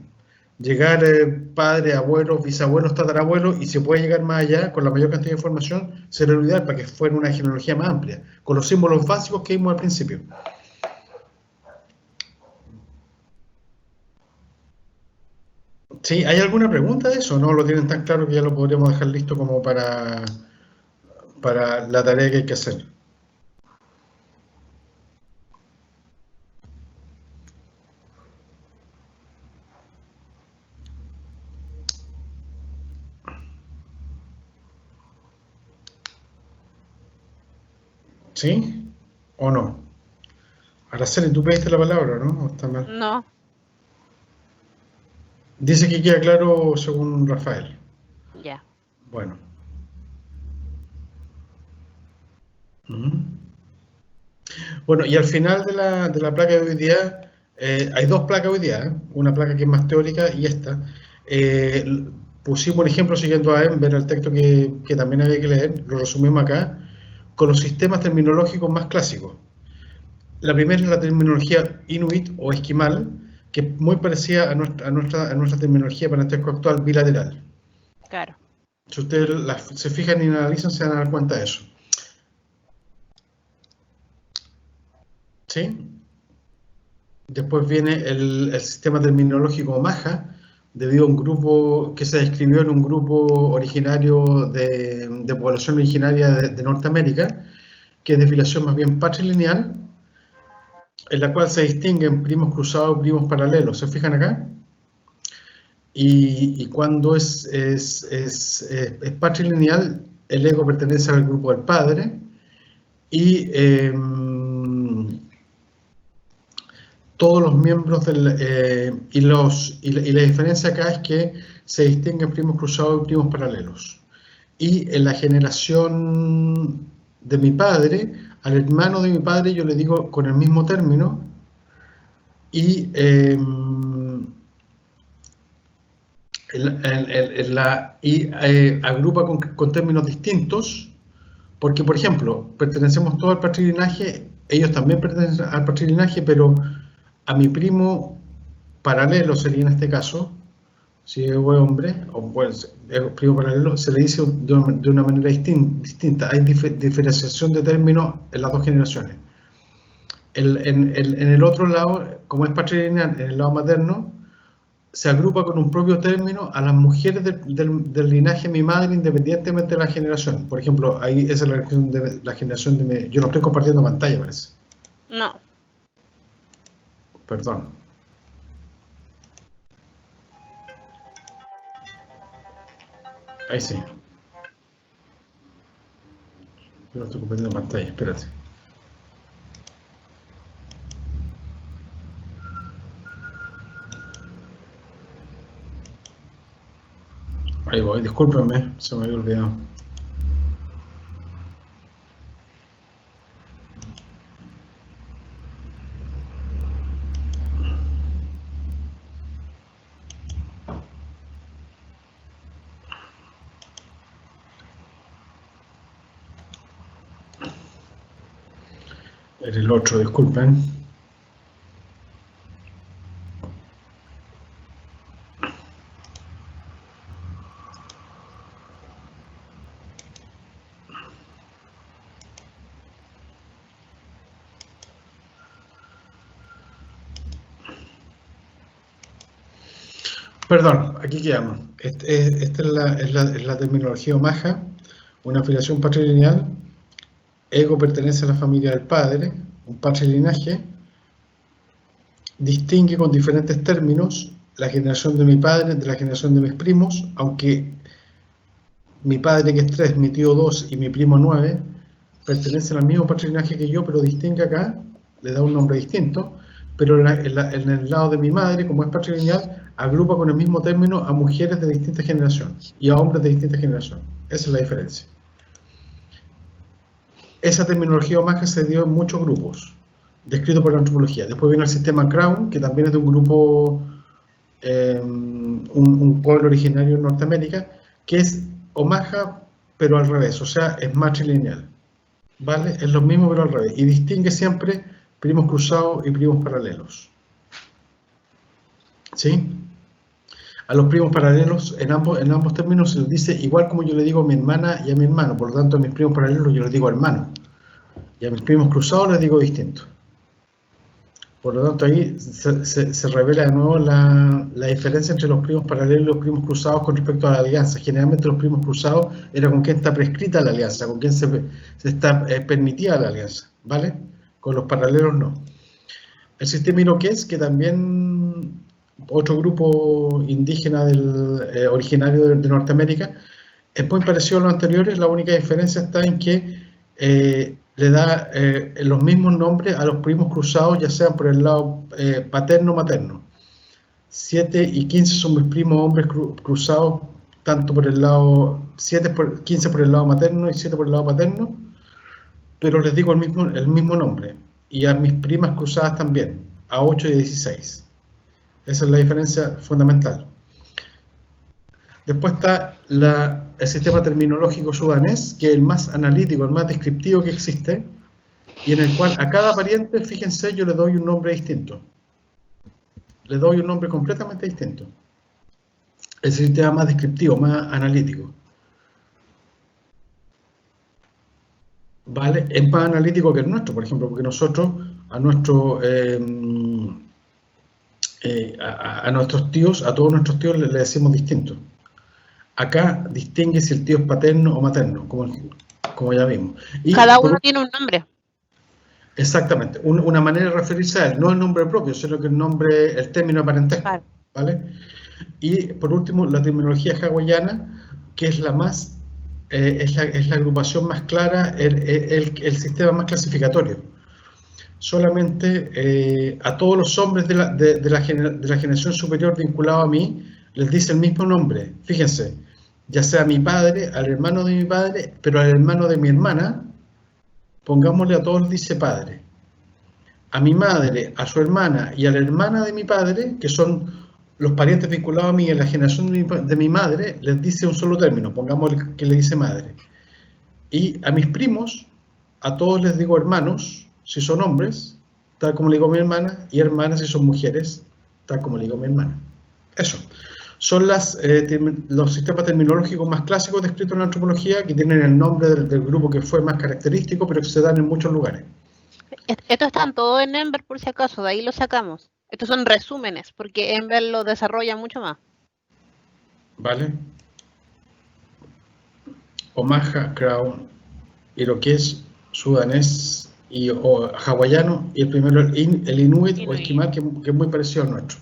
Llegar padres, abuelos, bisabuelos, tatarabuelos, y se puede llegar más allá con la mayor cantidad de información, sería lo ideal para que fuera una genealogía más amplia, con los símbolos básicos que vimos al principio. ¿Sí? ¿Hay alguna pregunta de eso? ¿No lo tienen tan claro que ya lo podríamos dejar listo como para la tarea que hay que hacer? ¿Sí? ¿O no? Araceli, tú pediste la palabra, ¿no? ¿O está mal? No. Dice que queda claro según Rafael. Ya. Bueno. Bueno, y al final de la placa de hoy día, hay dos placas hoy día, una placa que es más teórica y esta. Pusimos un ejemplo siguiendo a Enver, el texto que también había que leer, lo resumimos acá, con los sistemas terminológicos más clásicos. La primera es la terminología inuit o esquimal, que es muy parecida a nuestra terminología parentesco actual bilateral. Claro. Si ustedes se fijan y analizan, se van a dar cuenta de eso. ¿Sí? Después viene el sistema terminológico Maja, debido a un grupo que se describió en un grupo originario de población originaria de Norteamérica, que es de filiación más bien patrilineal, en la cual se distinguen primos cruzados, primos paralelos. ¿Se fijan acá? Y cuando es patrilineal, el ego pertenece al grupo del padre, y todos los miembros y la diferencia acá es que se distinguen primos cruzados y primos paralelos. Y en la generación de mi padre, al hermano de mi padre yo le digo con el mismo término, y agrupa con términos distintos, porque, por ejemplo, pertenecemos todos al patrilineaje, ellos también pertenecen al patrilineaje, pero a mi primo paralelo sería en este caso, si es hombre, o pues, primo paralelo, se le dice de una manera distinta. Hay diferenciación de términos en las dos generaciones. En el otro lado, como es patrilineal, en el lado materno, se agrupa con un propio término a las mujeres del linaje de mi madre, independientemente de la generación. Por ejemplo, ahí esa es la generación de mi... Yo no estoy compartiendo pantalla, parece. No. Perdón. Ahí sí. Yo no estoy compartiendo pantalla, espérate. Ahí voy, discúlpenme, se me había olvidado. Era el otro, disculpen. Perdón, aquí quedamos. Esta es la terminología omaha, una afiliación patrilineal. Ego pertenece a la familia del padre, un patrilinaje. Distingue con diferentes términos la generación de mi padre de la generación de mis primos, aunque mi padre, que es 3, mi tío 2 y mi primo 9, pertenecen al mismo patrilinaje que yo, pero distingue acá, le da un nombre distinto, pero en el lado de mi madre, como es patrilineal, agrupa con el mismo término a mujeres de distintas generaciones y a hombres de distintas generaciones. Esa es la diferencia. Esa terminología omaha se dio en muchos grupos, descrito por la antropología. Después viene el sistema Crown, que también es de un grupo, un pueblo originario en Norteamérica, que es omaha, pero al revés, o sea, es matrilineal. ¿Vale? Es lo mismo, pero al revés. Y distingue siempre primos cruzados y primos paralelos. ¿Sí? A los primos paralelos, en ambos términos se les dice igual como yo le digo a mi hermana y a mi hermano. Por lo tanto, a mis primos paralelos yo les digo hermano. Y a mis primos cruzados les digo distinto. Por lo tanto, ahí se revela de nuevo la diferencia entre los primos paralelos y los primos cruzados con respecto a la alianza. Generalmente los primos cruzados era con quien está prescrita la alianza, con quien se está permitida la alianza, ¿vale? Con los paralelos no. El sistema iroqués, que también otro grupo indígena originario de Norteamérica, es muy parecido a los anteriores. La única diferencia está en que le da los mismos nombres a los primos cruzados, ya sean por el lado paterno o materno. 7 y 15 son mis primos hombres cruzados, tanto por el lado, 15 por el lado materno y 7 por el lado paterno, pero les digo el mismo nombre. Y a mis primas cruzadas también, a 8 y a 16. Esa es la diferencia fundamental. Después está el sistema terminológico sudanés, que es el más analítico, el más descriptivo que existe, y en el cual a cada pariente, fíjense, yo le doy un nombre distinto. Le doy un nombre completamente distinto. Es el sistema más descriptivo, más analítico. ¿Vale? Es más analítico que el nuestro, por ejemplo, porque nosotros a nuestros tíos, a todos nuestros tíos le decimos distinto. Acá distingue si el tío es paterno o materno, como ya vimos. Y cada uno tiene un nombre. Exactamente, una manera de referirse a él, no el nombre propio, sino que el término de parentesco, Claro. ¿vale? Y por último, la terminología hawaiana, que es la más, es la agrupación más clara, el sistema más clasificatorio. Solamente a todos los hombres de la generación superior vinculados a mí, les dice el mismo nombre. Fíjense, ya sea a mi padre, al hermano de mi padre, pero al hermano de mi hermana, pongámosle a todos, dice padre. A mi madre, a su hermana y a la hermana de mi padre, que son los parientes vinculados a mí en la generación de mi madre, les dice un solo término, pongámosle que le dice madre. Y a mis primos, a todos les digo hermanos, si son hombres, tal como le digo a mi hermana, y hermanas si son mujeres, tal como le digo a mi hermana. Eso. Son los sistemas terminológicos más clásicos descritos en la antropología, que tienen el nombre del grupo que fue más característico, pero que se dan en muchos lugares. Estos están todos en Ember, por si acaso, de ahí lo sacamos. Estos son resúmenes, porque Ember lo desarrolla mucho más. ¿Vale? Omaha, Crown, iroqués, sudanés y hawaiano, y el primero el inuit o esquimal, que es muy parecido al nuestro.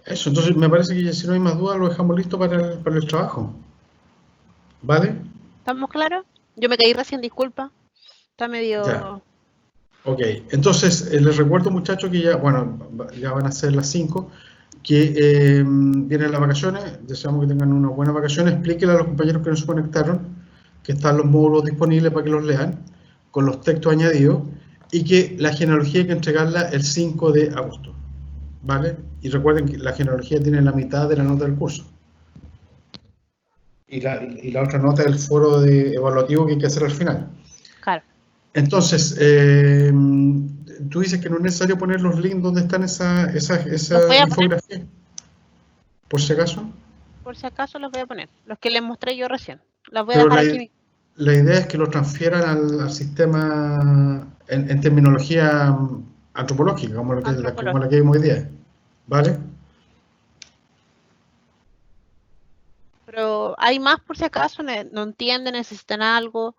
Eso, entonces me parece que ya si no hay más dudas lo dejamos listo para el trabajo. ¿Vale? ¿Estamos claros? Yo me caí recién, disculpa. Está medio... Ya. Ok, entonces les recuerdo, muchachos, que ya, bueno, ya van a ser las 5, que vienen las vacaciones, deseamos que tengan unas buenas vacaciones. Explíquenle a los compañeros que no se conectaron que están los módulos disponibles para que los lean, con los textos añadidos, y que la genealogía hay que entregarla el 5 de agosto, ¿vale? Y recuerden que la genealogía tiene la mitad de la nota del curso. Y la otra nota del foro evaluativo que hay que hacer al final. Claro. Entonces, tú dices que no es necesario poner los links donde están esa ¿Los voy a infografía. ¿Por si acaso? Por si acaso los voy a poner. Los que les mostré yo recién. Los voy a Pero dejar aquí. la idea es que lo transfieran al sistema en terminología antropológica, como la que vimos hoy día. ¿Vale? Pero hay más por si acaso, no entienden, necesitan algo.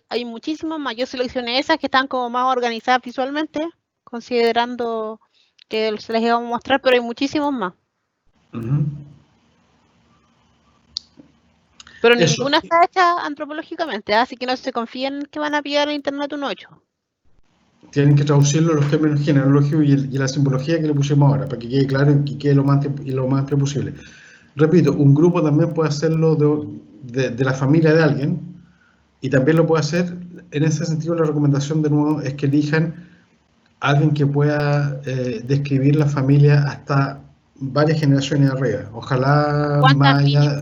Hay muchísimas más. Yo seleccioné esas que están como más organizadas visualmente, considerando que se les iba a mostrar, pero hay muchísimos más. Uh-huh. Pero Eso. ninguna está hecha antropológicamente, así que no se confíen que van a pillar en internet un 8. Tienen que traducirlo los términos genealógicos y la simbología que le pusimos ahora, para que quede claro y que quede lo más amplio posible. Repito, un grupo también puede hacerlo de la familia de alguien, y también lo puede hacer, en ese sentido la recomendación de nuevo es que elijan a alguien que pueda describir la familia hasta varias generaciones arriba. Ojalá más allá,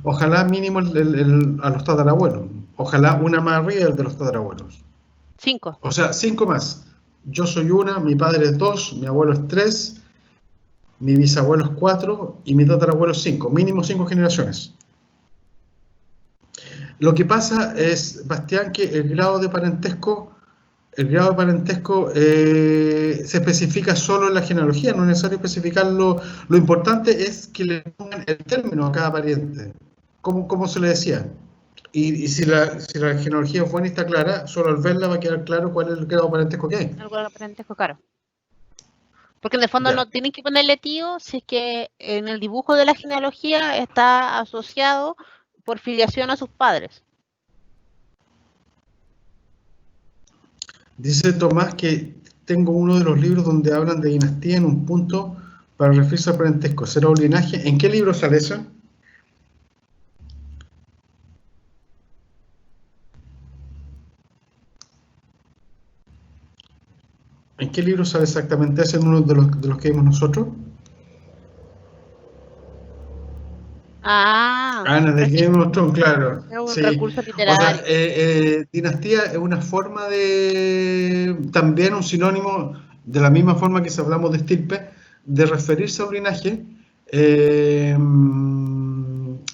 ojalá mínimo a los tatarabuelos, ojalá una más arriba de los tatarabuelos. 5. O sea, 5 más. Yo soy 1, mi padre es 2, mi abuelo es 3, mi bisabuelo es 4 y mi tatarabuelo es 5. Mínimo 5 generaciones. Lo que pasa es, Bastián, que el grado de parentesco se especifica solo en la genealogía, no es necesario especificarlo. Lo importante es que le pongan el término a cada pariente, como se le decía. Y si la genealogía es buena y está clara, solo al verla va a quedar claro cuál es el grado parentesco que hay. El grado parentesco, claro. Porque en el fondo no tienen que ponerle tío si es que en el dibujo de la genealogía está asociado por filiación a sus padres. Dice Tomás que tengo uno de los libros donde hablan de dinastía en un punto para referirse al parentesco. ¿Será un linaje? ¿En qué libro sale eso? ¿En qué libro sale exactamente? ¿Es en uno de los que vimos nosotros? En el Game of Thrones, claro. Es un sí. recurso literario. O sea, dinastía es una forma de, también un sinónimo, de la misma forma que si hablamos de estirpe, de referirse a un linaje,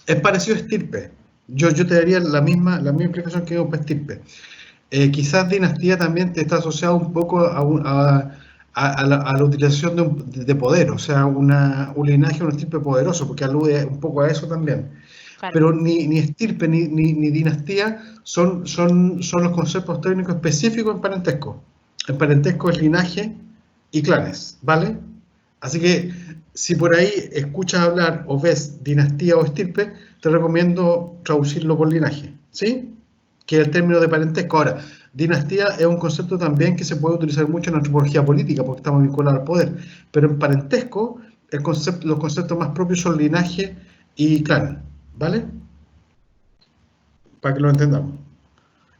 es parecido a estirpe. Yo te daría la misma explicación que digo para estirpe. Quizás dinastía también te está asociado un poco a la utilización de poder, o sea, un linaje, un estirpe poderoso, porque alude un poco a eso también. Claro. Pero ni estirpe ni dinastía son los conceptos técnicos específicos en parentesco. En parentesco es linaje y clanes, ¿vale? Así que si por ahí escuchas hablar o ves dinastía o estirpe, te recomiendo traducirlo por linaje, ¿sí? Que es el término de parentesco. Ahora, dinastía es un concepto también que se puede utilizar mucho en antropología política porque estamos vinculados al poder, pero en parentesco los conceptos más propios son linaje y clan, ¿vale? Para que lo entendamos.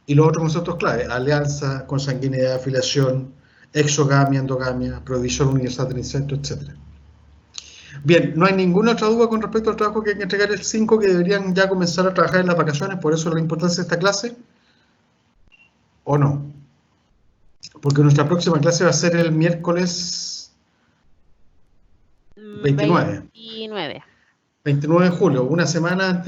Y los otros conceptos clave: alianza, consanguinidad, afiliación, exogamia, endogamia, prohibición universal del incesto, etc. Bien, no hay ninguna otra duda con respecto al trabajo que hay que entregar el 5, que deberían ya comenzar a trabajar en las vacaciones, por eso la importancia de esta clase, ¿o no? Porque nuestra próxima clase va a ser el miércoles 29 de julio, una semana antes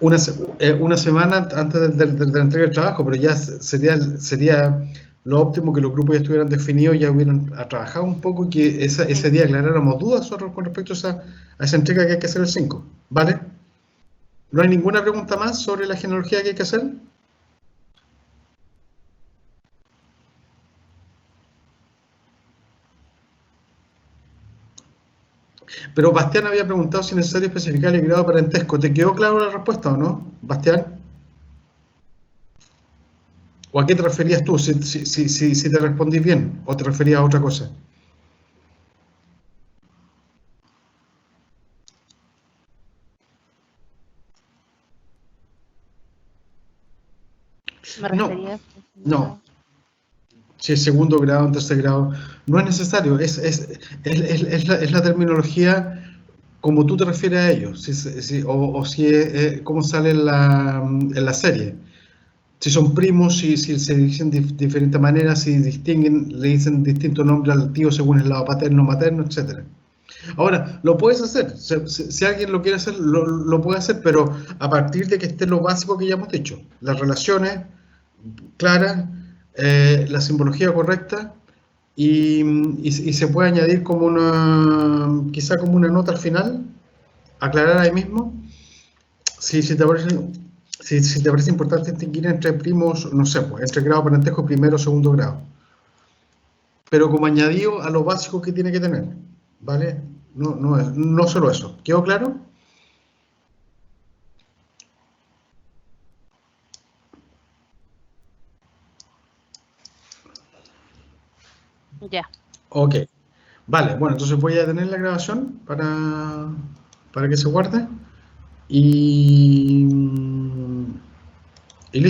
una semana antes de la entrega del trabajo, pero ya sería lo óptimo que los grupos ya estuvieran definidos, ya hubieran trabajado un poco y que ese día aclaráramos dudas con respecto a esa entrega que hay que hacer el 5, ¿vale? ¿No hay ninguna pregunta más sobre la genealogía que hay que hacer? Pero Bastián había preguntado si es necesario especificar el grado de parentesco. ¿Te quedó claro la respuesta o no, Bastián? ¿O a qué te referías tú? Si te respondí bien, o te referías a otra cosa. Me No, refería. no. Si es segundo grado, en tercer grado, no es necesario. Es la terminología como tú te refieres a ellos, o si cómo sale en la serie. Si son primos, si se dicen de diferentes maneras, si distinguen, le dicen distinto nombre al tío según el lado paterno, materno, etc. Ahora, lo puedes hacer. Si alguien lo quiere hacer, lo puede hacer, pero a partir de que esté lo básico que ya hemos dicho. Las relaciones claras, la simbología correcta y se puede añadir como quizá como una nota al final, aclarar ahí mismo, si te parece importante distinguir entre primos, no sé, pues, entre grado parentesco primero o segundo grado. Pero como añadido a lo básico que tiene que tener, ¿vale? No solo eso. ¿Quedó claro? Ya. Ok. Vale, bueno, entonces voy a detener la grabación para que se guarde. Y